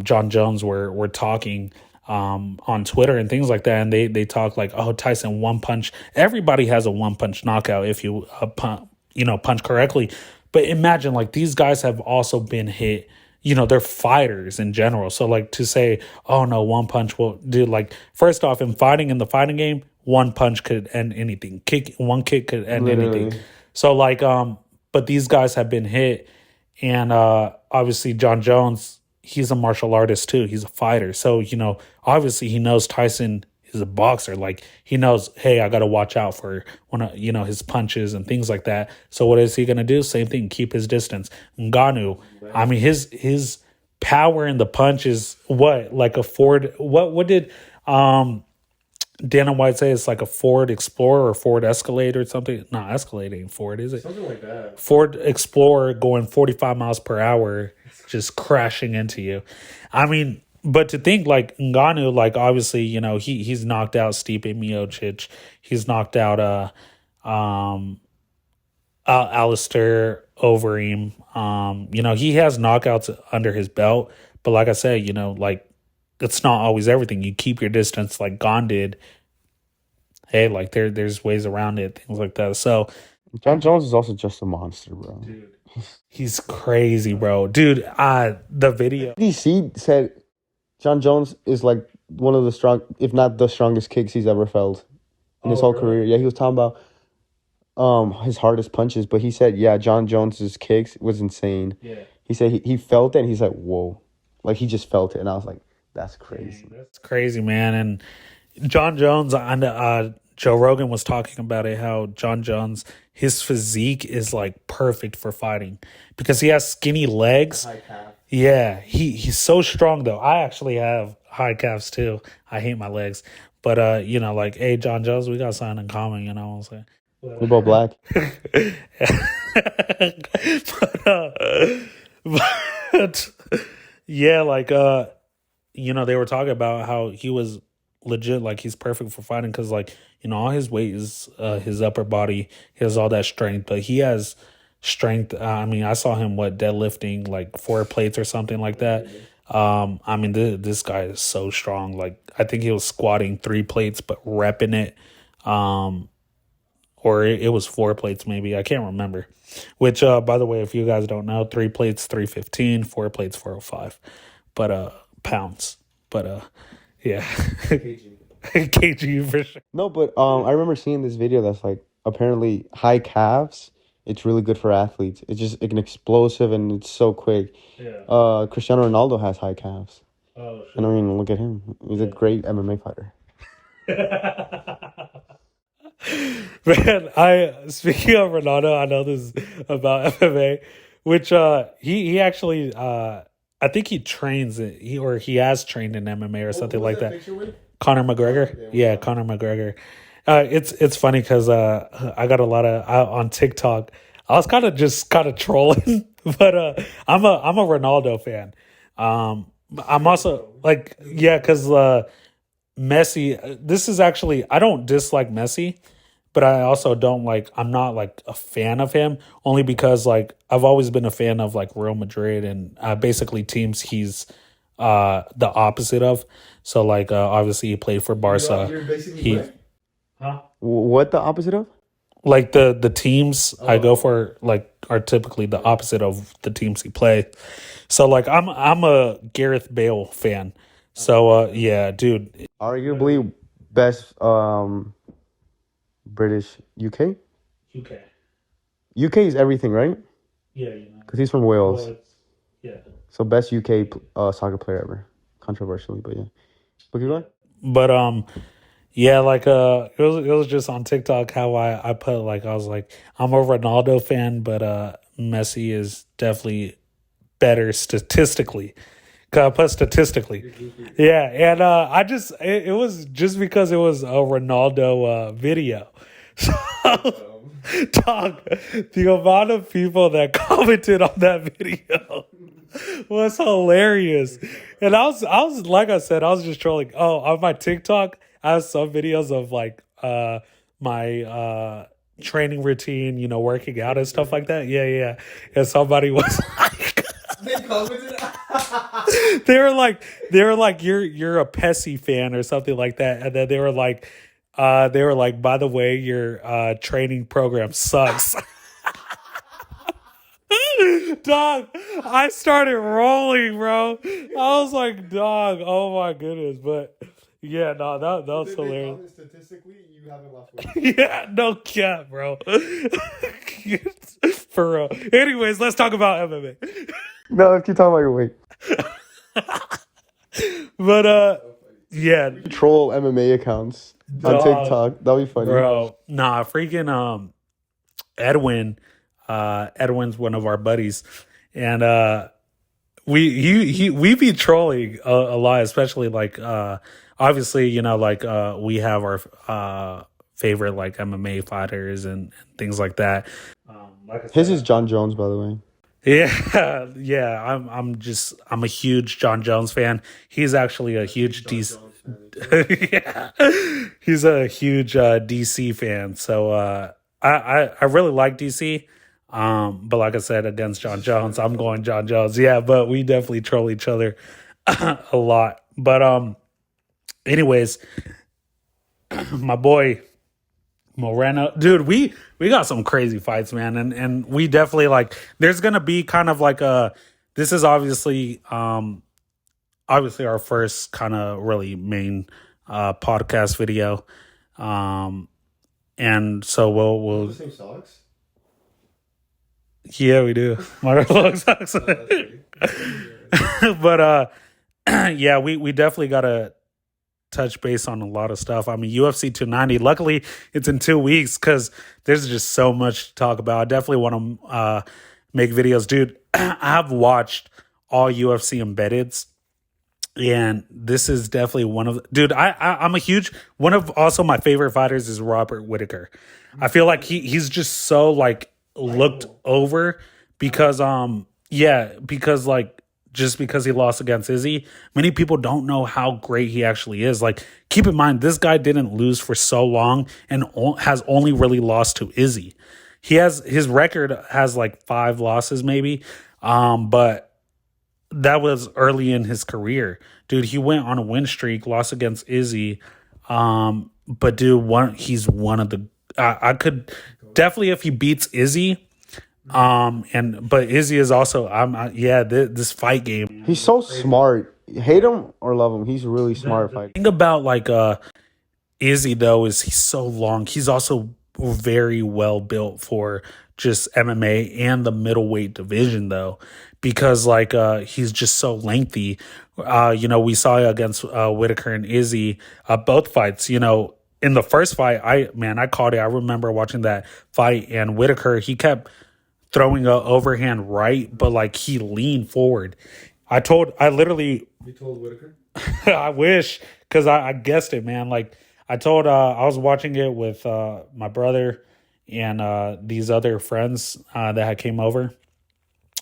John Jones were talking on Twitter and things like that. And they talk like, oh, Tyson one punch. Everybody has a one punch knockout if you punch correctly. But imagine like these guys have also been hit. They're fighters in general. So like to say, oh no, one punch will do, like, first off, in fighting, in the fighting game, one punch could end anything. One kick could end Literally. anything. So like, but these guys have been hit, and obviously John Jones, he's a martial artist too. He's a fighter. So, obviously he knows Tyson is a boxer. Like he knows, hey, I got to watch out for his punches and things like that. So what is he going to do? Same thing, keep his distance. Ngannou, I mean, his power in the punch is what? Like a Ford, what did Dana White say? It's like a Ford Explorer or Ford Escalade or something. Not Escalade ain't Ford, is it? Something like that. Ford Explorer going 45 miles per hour, just crashing into you. I mean, but to think like Ngannou, like obviously, he's knocked out Stipe Miocic. He's knocked out Alistair Overeem. He has knockouts under his belt. But like I said, like it's not always everything. You keep your distance like Gon did. Hey, like there's ways around it, things like that. So John Jones is also just a monster, bro. dude, he's crazy, bro. Dude, the video. DC said John Jones is like one of the strong, if not the strongest kicks he's ever felt in his whole career. Yeah, he was talking about his hardest punches, but he said, yeah, John Jones's kicks was insane. Yeah. He said he felt it, and he's like, whoa. Like, he just felt it, and I was like, that's crazy. That's crazy, man. And John Jones on Joe Rogan was talking about it, how John Jones, his physique is like perfect for fighting because he has skinny legs. High calf. Yeah, he's so strong though. I actually have high calves too. I hate my legs. But like, hey, John Jones, we got something in common, what I'm saying? We're both black. but yeah, like they were talking about how he was legit, like he's perfect for fighting because like all his weight is his upper body. He has all that strength, but he has strength. I mean, I saw him deadlifting like 4 plates or something like that. I mean, this guy is so strong. Like I think he was squatting 3 plates but repping it. Or it was 4 plates maybe. I can't remember. Which by the way, if you guys don't know, 3 plates 315, 4 plates 405. But pounds. But yeah. KG. KG for sure. No, but I remember seeing this video that's like, apparently high calves, it's really good for athletes. It's just an explosive and it's so quick. Yeah. Cristiano Ronaldo has high calves. Oh, shit. And I mean, look at him. He's a great MMA fighter. Man, speaking of Ronaldo, I know this about MMA, which he actually I think he trains it. He has trained in MMA or something like that. Conor McGregor, yeah, Conor McGregor. It's funny because I got a lot of on TikTok. I was kind of trolling, but I'm a Ronaldo fan. I'm also like, yeah, because Messi. This is actually, I don't dislike Messi, but I also don't like. I'm not like a fan of him only because like I've always been a fan of like Real Madrid and basically teams he's the opposite of. So like obviously he played for Barca. You're basically He, what? huh? What the opposite of? Like the teams I go for like are typically the opposite of the teams he played. So like I'm a Gareth Bale fan. So yeah, dude. Arguably best British UK. UK. UK is everything, right? Yeah, Because he's from Wales. yeah. So best UK soccer player ever. Controversially, but yeah. But keep going. But Yeah, like it was just on TikTok how I put like I was like I'm a Ronaldo fan, but Messi is definitely better statistically. 'Cause I put statistically. Yeah, and I just it was just because it was a Ronaldo video. So dog, the amount of people that commented on that video was hilarious. And I was like I said, I was just trolling. Oh, on my TikTok, I have some videos of like my training routine, working out and stuff like that. Yeah, yeah. And somebody was like They commented. they were like you're a Pessy fan or something like that. And then they were like, by the way, your training program sucks. Dog, I started rolling, bro. I was like, dog, oh my goodness. But yeah, no, that was Did they hilarious. comment statistically, you haven't lost weight. Yeah, no cap, bro. For real. Anyways, let's talk about MMA. No, let's keep talking about your weight. But yeah, Troll MMA accounts on Dog. TikTok. That'll be funny. bro. Nah, freaking Edwin. Edwin's one of our buddies, and we be trolling a lot, especially like obviously like we have our favorite like MMA fighters and things like that. Like I His said, is John Jones, by the way. yeah, yeah. I'm a huge John Jones fan. He's actually a huge DC. Yeah, he's a huge DC fan. So I really like DC. But like I said, against John Jones, I'm going John Jones. Yeah, but we definitely troll each other a lot. But anyways, my boy Moreno, dude, we got some crazy fights, man, and we definitely like. There's gonna be kind of like a. This is obviously our first kind of really main podcast video, and so we'll The same socks? yeah, we do. Motorlog sucks. But yeah, we definitely gotta touch base on a lot of stuff. I mean, UFC 290. Luckily, it's in 2 weeks because there's just so much to talk about. I definitely want to make videos, dude. I've watched all UFC embeddeds, and this is definitely one of. Dude, I'm a huge one of also my favorite fighters is Robert Whittaker. I feel like he's just so like looked over because because like just because he lost against Izzy, many people don't know how great he actually is. Like, keep in mind, this guy didn't lose for so long and has only really lost to Izzy. His record has like 5 losses maybe, but that was early in his career. Dude, he went on a win streak, lost against Izzy, but dude, he's one of the. I could definitely if he beats Izzy. But Izzy is also this fight game. He's so smart. Hate him or love him, he's really smart The fighter. thing about like Izzy though is he's so long. He's also very well built for just MMA and the middleweight division though, because like he's just so lengthy. We saw against Whittaker and Izzy both fights. In the first fight, I called it. I remember watching that fight, and Whittaker, he kept throwing a overhand right, but like he leaned forward. I literally, You told Whittaker? I wish, because I guessed it, man. Like I told, I was watching it with my brother and these other friends that had came over.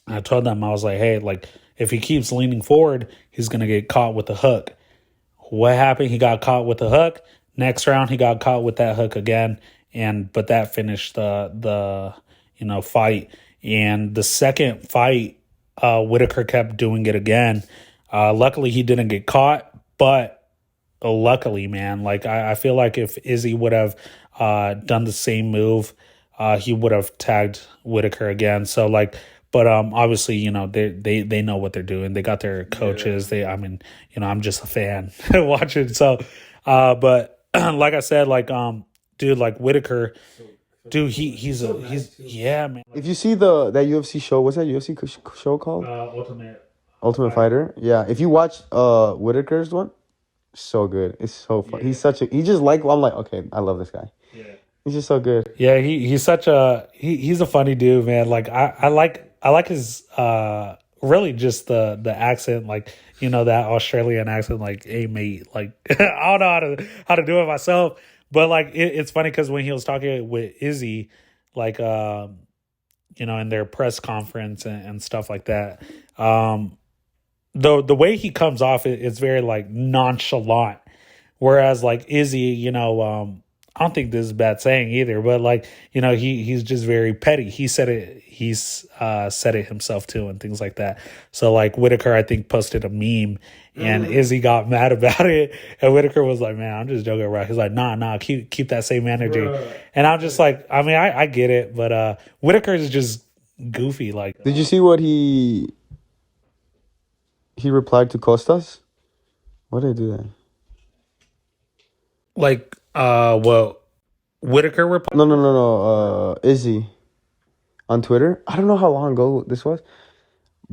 I told them, I was like, hey, like if he keeps leaning forward, he's gonna get caught with the hook. What happened? He got caught with the hook. Next round, he got caught with that hook again, but that finished the fight. And the second fight, Whittaker kept doing it again. Luckily, he didn't get caught, but luckily, man, like I feel like if Izzy would have done the same move, he would have tagged Whittaker again. So like, but obviously, they know what they're doing. They got their coaches. I'm just a fan watching. So, but like I said, like dude, like Whittaker. Dude, he's yeah, man. If you see that UFC show, what's that UFC show called? Ultimate Ultimate Fighter. Yeah, if you watch Whittaker's one, so good. It's so fun. He's such a. He just like. I'm like, okay, I love this guy. Yeah. He's just so good. Yeah, he's such a he's a funny dude, man. Like I like his really just the accent, like that Australian accent, like hey mate, like I don't know how to do it myself, but like it's funny because when he was talking with Izzy, like in their press conference and stuff like that, the way he comes off, it's very like nonchalant, whereas like Izzy, I don't think this is a bad saying either, but like he's just very petty. He's said it himself too, and things like that. So like Whitaker, I think posted a meme, and Izzy got mad about it, and Whitaker was like, "Man, I'm just joking around." He's like, "Nah, keep that same energy." And I'm just like, I mean, I get it, but Whitaker is just goofy. Like, Did you see what he replied to Costas? Why did I do that? like, well, Whitaker replied. No. Izzy on Twitter. I don't know how long ago this was,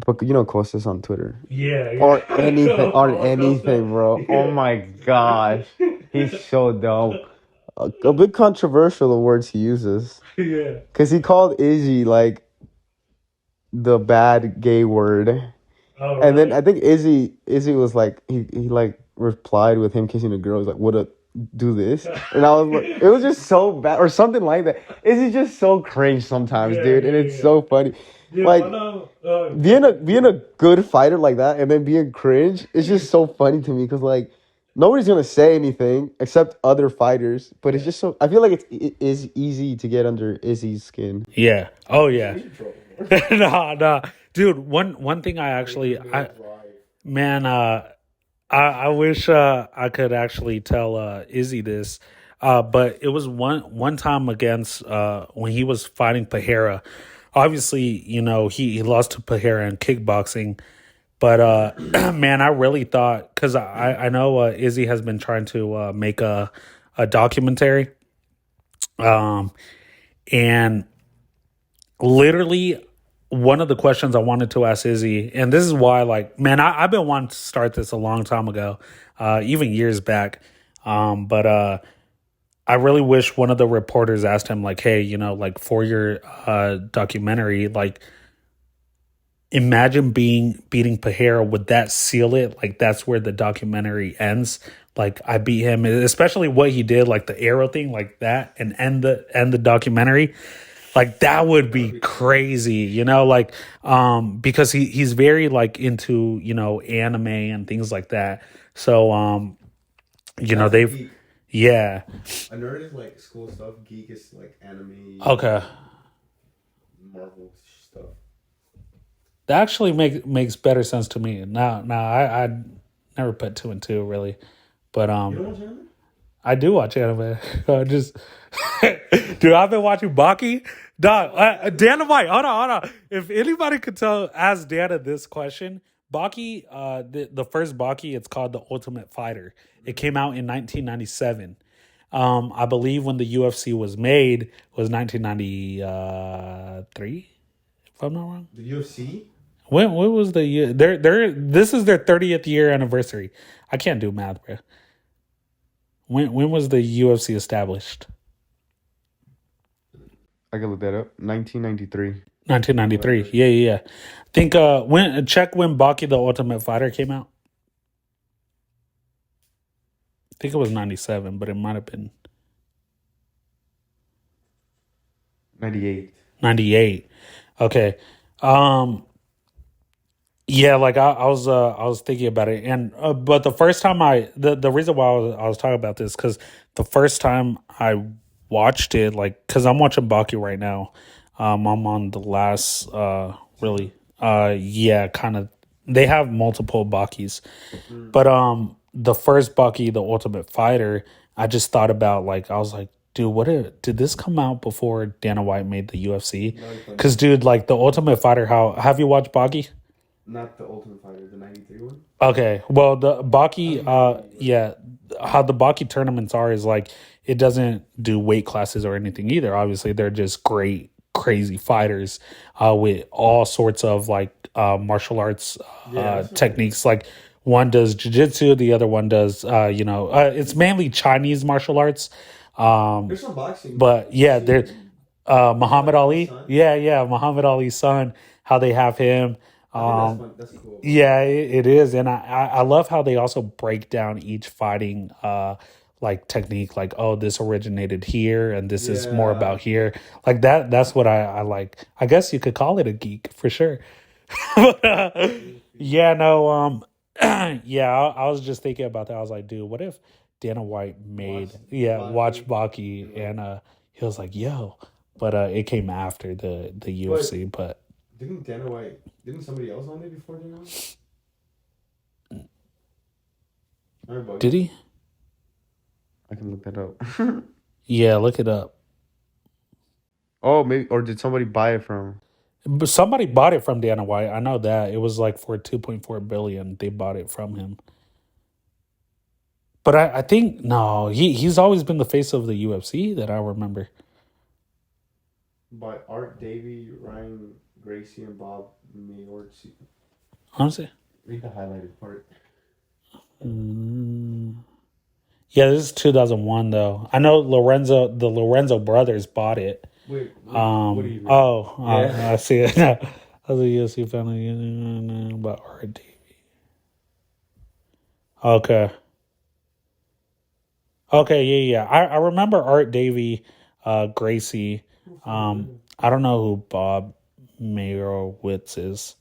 but Costas on Twitter. Yeah. Or anything, bro. Oh my gosh. He's so dumb. A bit controversial, the words he uses. Yeah. Because he called Izzy, like, the bad gay word. Oh, really? And then I think Izzy was like, he like, replied with him kissing a girl. He's like, would do this? And I was like, it was just so bad. Or something like that. Izzy's just so cringe sometimes, dude. And it's so funny. Yeah, like, being a good fighter like that and then being cringe, it's just so funny to me because like nobody's gonna say anything except other fighters, but it's just so. I feel like it is easy to get under Izzy's skin. Yeah. Oh yeah. Nah, dude. One thing I wish I could actually tell Izzy this, but it was one time against when he was fighting Pereira. Obviously, he lost to Pereira in kickboxing, but man, I really thought because I know Izzy has been trying to make a documentary, and literally one of the questions I wanted to ask Izzy, and this is why, like, man, I've been wanting to start this a long time ago, even years back, but I really wish one of the reporters asked him, like, hey, like for your documentary, like, imagine beating Pereira. Would that seal it? Like, that's where the documentary ends. Like, I beat him, especially what he did, like the arrow thing, like that, and end the documentary. Like, that would be crazy, like, because he's very like into, anime and things like that. So, they've. Geek. Yeah. A nerd is like school stuff. Geek is like anime. Okay. Marvel stuff. That actually makes better sense to me. Now I never put two and two really, but You don't watch anime? I do watch anime. I just dude, I've been watching Baki. Dog, Dana White. Hold on. If anybody could ask Dana this question, Baki, the first Baki, it's called The Ultimate Fighter. It came out in 1997. I believe when the UFC was made was 1993, if I'm not wrong. The UFC? When was the year? This is their 30th year anniversary. I can't do math, bro. When was the UFC established? I can look that up. 1993. 1993. Yeah. I think check when Baki the Ultimate Fighter came out. I think it was 97, but it might have been 98. 98. Okay. Yeah, like I was thinking about it, and but the first time the reason why I was talking about this because the first time I watched it, like, because I'm watching Baki right now, I'm on the last really yeah, kind of, they have multiple Bakis, but the first Baki, the Ultimate Fighter, I just thought about, like, I was like, dude, did this come out before Dana White made the UFC? Because dude, like the Ultimate Fighter, how have you watched Baki? Not the Ultimate Fighter, the 93 one? Okay, well, the Baki, yeah, how the Baki tournaments are is like, it doesn't do weight classes or anything either. Obviously, they're just great, crazy fighters with all sorts of like martial arts techniques. Like one does jiu-jitsu, the other one does it's mainly Chinese martial arts. There's some boxing. But yeah, See, there Muhammad Ali. son? Yeah, Muhammad Ali's son, how they have him. I think that's fun. That's cool. Yeah, it is. And I love how they also break down each fighting like technique, like, oh, this originated here and this is more Yeah. about here. Like that's what I like. I guess you could call it a geek for sure. But, yeah, no, yeah, I was just thinking about that. I was like, dude, what if Dana White made watch Baki and he was like, yo, but it came after the UFC, but Didn't Dana White? Didn't somebody else on it before Dana White? Everybody. did he? I can look that up. Yeah, look it up. Oh, maybe, or did somebody buy it from? But somebody bought it from Dana White. I know that. It was like for 2.4 billion. They bought it from him. But I think no, he's always been the face of the UFC that I remember. By Art Davey, Ryan Gracie, and Bob Mayorzi. Honestly. Read the highlighted part. Yeah, this is 2001 though. I know the Lorenzo brothers bought it. Wait, what do you read? I see it now. Other UFC family about Art Davey. Okay, yeah. I remember Art Davey, Gracie. I don't know who Bob Mayerowitz is.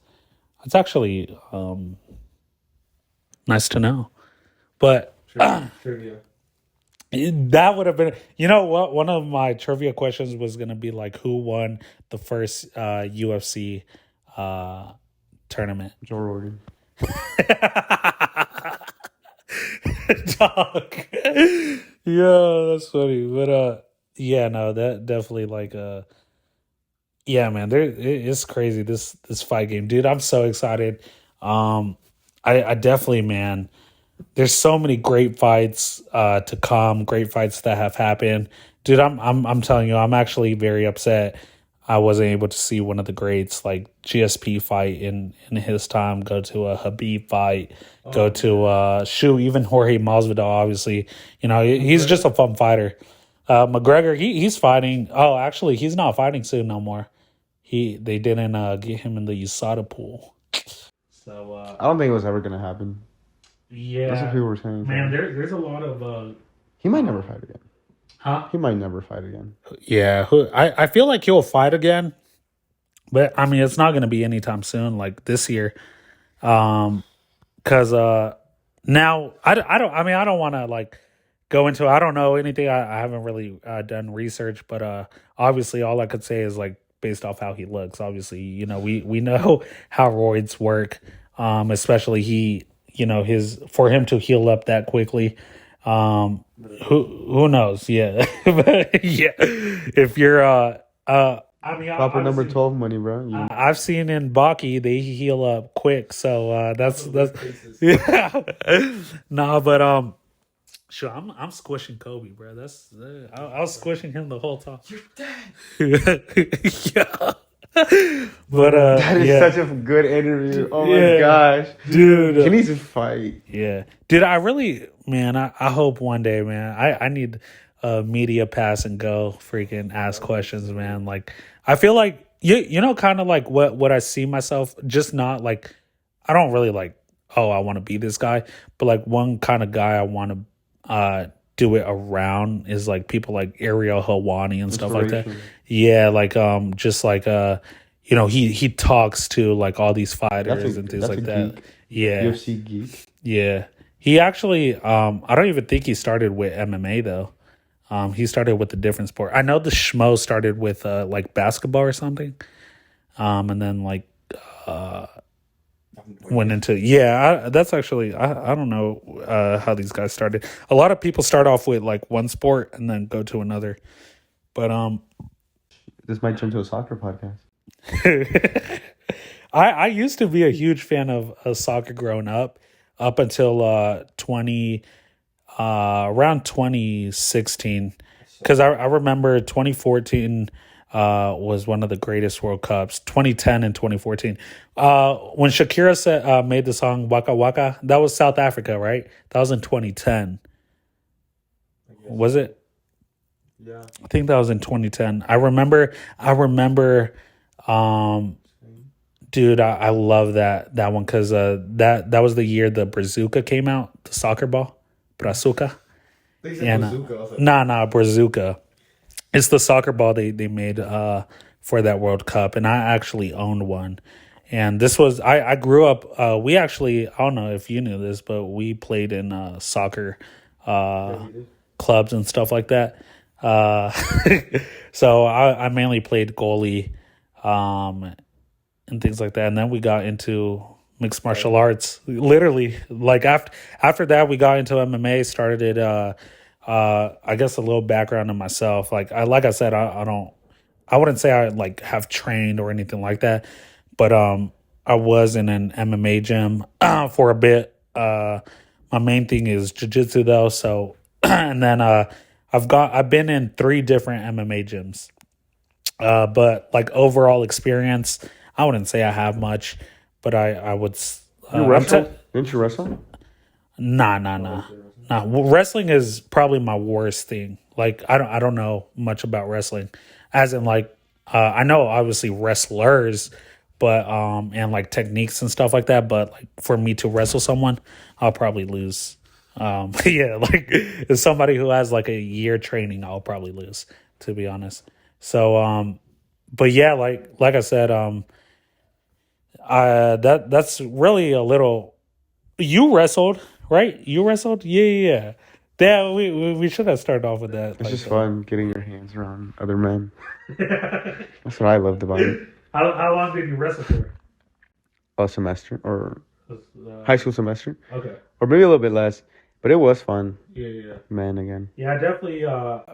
It's actually nice to know. But Trivia. that would have been, you know what? One of my trivia questions was going to be like, who won the first UFC tournament? Joe Rogan. Dog. Yeah, that's funny. But yeah, no, that definitely like yeah, man, it's crazy this fight game, dude. I'm so excited. I definitely, man. There's so many great fights to come, great fights that have happened, dude. I'm telling you, I'm actually very upset I wasn't able to see one of the greats like GSP fight in his time, go to a Habib fight, go to even Jorge Masvidal. Obviously, you know he's just a fun fighter. McGregor, he's fighting. Oh, actually, he's not fighting soon no more. They didn't get him in the USADA pool. So I don't think it was ever gonna happen. yeah, That's what people were saying. man. There's a lot of He might never fight again. huh? He might never fight again. Yeah, I feel like he'll fight again, but I mean it's not going to be anytime soon, like this year, because now I don't want to like go into, I don't know anything. I haven't really done research, but obviously all I could say is like based off how he looks. Obviously, you know we know how roids work, especially his for him to heal up that quickly. Who knows? Yeah, yeah. If you're I mean, Proper number 12 money, bro. I've seen in Baki they heal up quick, so that's yeah. Nah, but sure, I'm squishing Kobe, bro. That's I was squishing him the whole time. You're dead. Yeah. But That is yeah. such a good interview. Oh Yeah. my gosh, Dude. He needs to fight. Yeah, dude. I really, man. I hope one day, man. I need a media pass and go freaking ask questions, man. Like I feel like you know, kind of like what I see myself. Just not like I don't really like. Oh, I want to be this guy, but like one kind of guy I want to do it around is like people like Ariel Helwani and stuff like that. Yeah, like just like you know, he talks to like all these fighters and things like that. Geek. Yeah. UFC geek. Yeah. He actually I don't even think he started with MMA though. He started with a different sport. I know the Schmo started with like basketball or something. And then like went into that's actually I don't know how these guys started. A lot of people start off with like one sport and then go to another. But This might turn to a soccer podcast. I used to be a huge fan of soccer growing up until around 2016, because I remember 2014 was one of the greatest World Cups, 2010 and 2014. When Shakira made the song Waka Waka, that was South Africa, right? That was in 2010. Was it? Yeah. I think that was in 2010. I remember, dude, I love that one because that was the year the Brazuca came out, the soccer ball, Brazuca. They said bazooka. I was like, Nah, Brazuca. It's the soccer ball they made for that World Cup, and I actually owned one. And this was I grew up. We actually, I don't know if you knew this, but we played in soccer clubs and stuff like that. So I mainly played goalie and things like that, and then we got into mixed martial arts. Literally, like after that, we got into MMA. Started it. I guess a little background on myself. Like I said, I wouldn't say I like have trained or anything like that, but I was in an MMA gym for a bit. My main thing is jiu-jitsu though. So and then I've been in 3 different MMA gyms. But like overall experience, I wouldn't say I have much, but I would. You wrestle? Didn't you wrestle? Nah. Well, wrestling is probably my worst thing. Like I don't know much about wrestling, as in like I know obviously wrestlers, but and like techniques and stuff like that. But like for me to wrestle someone, I'll probably lose. Yeah, like as somebody who has like a year training, I'll probably lose, to be honest. So but yeah, like I said, that's really a little. You wrestled, right? You wrestled, yeah. Yeah, we should have started off with that. It's just fun getting your hands around other men. That's what I loved about it. How long did you wrestle for? A semester or high school semester, Okay. or maybe a little bit less, but it was fun. Yeah. Man, again. Yeah, I definitely.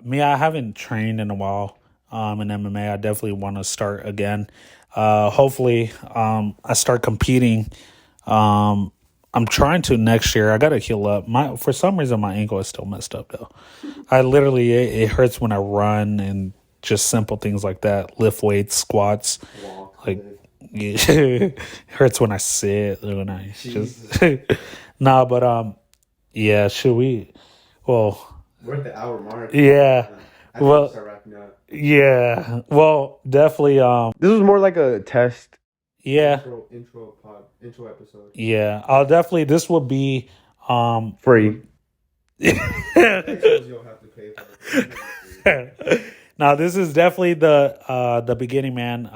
Me, I haven't trained in a while. In MMA, I definitely want to start again. Hopefully, I start competing. I'm trying to next year. I gotta heal up. For some reason, my ankle is still messed up though. I literally it hurts when I run and just simple things like that. Lift weights, squats. Like it hurts when I sit. When I just nah, but yeah. Should we? Well, we're at the hour mark. Yeah. I think we'll start wrapping up. Yeah. Well, definitely. This was more like a test. Yeah. Intro episode. Yeah. I'll definitely. This will be Free. You'll have to pay for it. Now, this is definitely the beginning, man.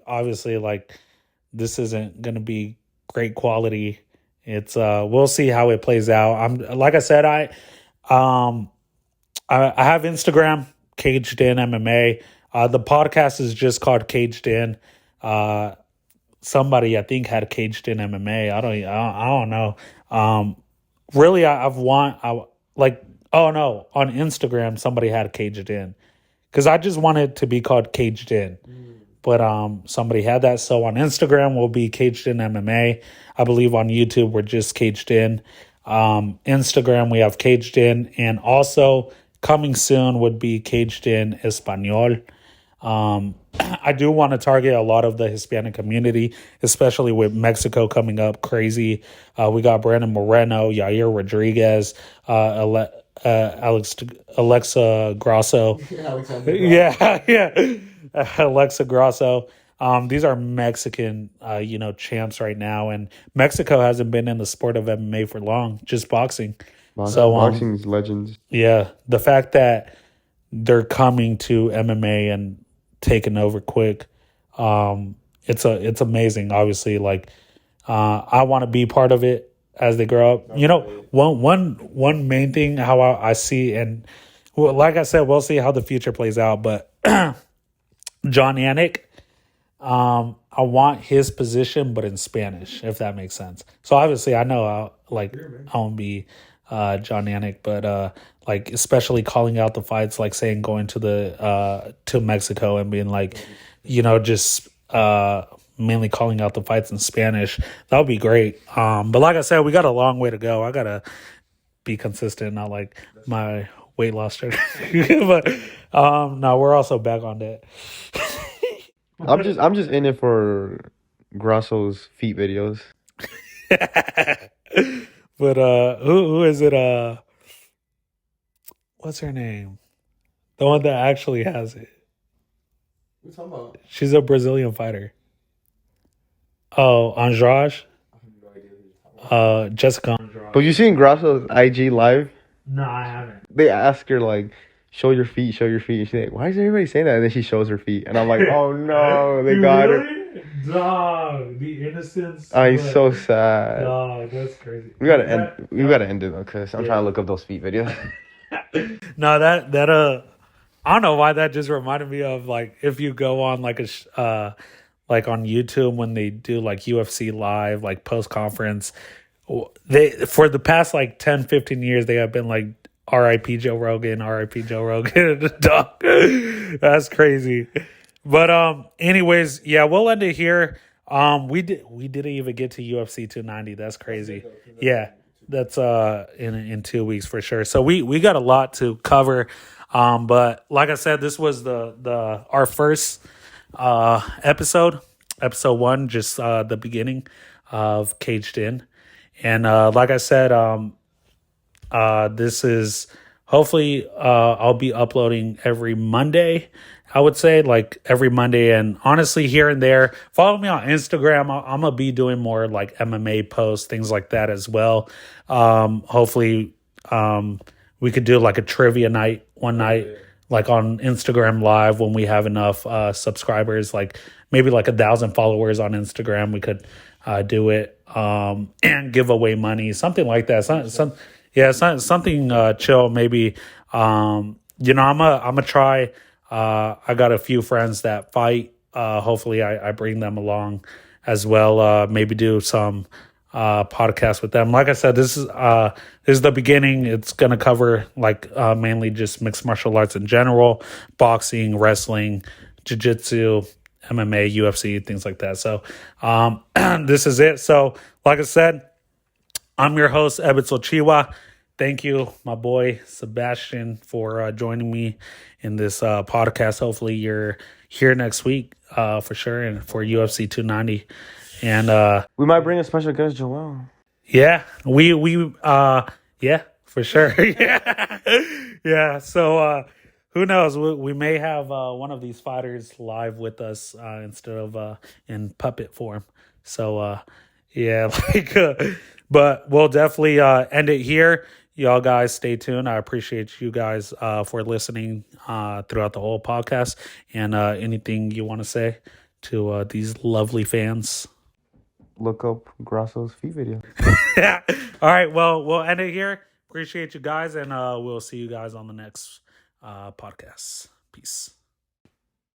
Obviously, like this isn't gonna be great quality. It's we'll see how it plays out. I'm like I said, I have Instagram, CagedInMMA. The podcast is just called Caged In. Somebody I think had Caged In MMA. I don't know. Really, on Instagram somebody had Caged In because I just wanted to be called Caged In. But somebody had that. So on Instagram, we'll be Caged In MMA. I believe on YouTube, we're just Caged In. Instagram, we have Caged In. And also coming soon would be Caged In Espanol. I do want to target a lot of the Hispanic community, especially with Mexico coming up crazy. We got Brandon Moreno, Yair Rodriguez, Alexa Grasso. Yeah. Alexa Grasso. These are Mexican, champs right now, and Mexico hasn't been in the sport of MMA for long, just boxing. So boxing's legends. Yeah, the fact that they're coming to MMA and taking over quick, it's amazing. Obviously, like I want to be part of it as they grow up. One main thing how I see, and like I said, we'll see how the future plays out, but. John Anik, I want his position, but in Spanish, if that makes sense. So obviously, I know I won't be John Anik, but like especially calling out the fights, like saying going to to Mexico and being like, just mainly calling out the fights in Spanish. That would be great. But like I said, we got a long way to go. I gotta be consistent, not like my weight loss journey. But no, we're also back on that. I'm just in it for Grasso's feet videos. But who is it? What's her name? The one that actually has it. What you talking about? She's a Brazilian fighter. Oh, Andrade. I have no idea who you're talking about. Jessica Andrade. But you seen Grasso's IG live? No, I haven't. They ask her like, show your feet, show your feet. And she's like, why is everybody saying that? And then she shows her feet, and I'm like, oh no, they got her. Dog, the innocence. I'm so sad. Dog, that's crazy. We gotta end it though, cause I'm trying to look up those feet videos. No, that I don't know why that just reminded me of like if you go on like like on YouTube when they do like UFC live like post conference, they for the past like 10-15 years they have been like R.I.P. Joe Rogan, R.I.P. Joe Rogan. Dog, that's crazy. But anyways, yeah, we'll end it here. We didn't even get to UFC 290. That's crazy. Yeah. That's in 2 weeks for sure. So we got a lot to cover. But like I said, this was our first episode 1, just the beginning of Caged In. And like I said, this is hopefully I'll be uploading every Monday. I would say like every Monday, and honestly here and there, follow me on Instagram. I'm gonna be doing more like MMA posts, things like that as well. Hopefully we could do like a trivia night one night, like on Instagram live when we have enough subscribers, like maybe like 1,000 followers on Instagram. We could do it and give away money, something like that. Something chill. Maybe I'm gonna try. I got a few friends that fight. Hopefully I bring them along as well. Maybe do some podcast with them. Like I said, this is the beginning. It's gonna cover like mainly just mixed martial arts in general, boxing, wrestling, jiu-jitsu, MMA, UFC, things like that. So this is it. So like I said, I'm your host, Ebitzel Chiwa. Thank you, my boy Sebastian, for joining me in this podcast. Hopefully you're here next week for sure, and for UFC 290. And We might bring a special guest, Joel. yeah, we yeah, for sure. Yeah. So who knows? We may have one of these fighters live with us instead of in puppet form. So yeah, but we'll definitely end it here. Y'all guys stay tuned. I appreciate you guys for listening throughout the whole podcast. And anything you want to say to these lovely fans? Look up Grasso's feet video. Yeah. All right. Well, we'll end it here. Appreciate you guys. And we'll see you guys on the next podcast. Peace.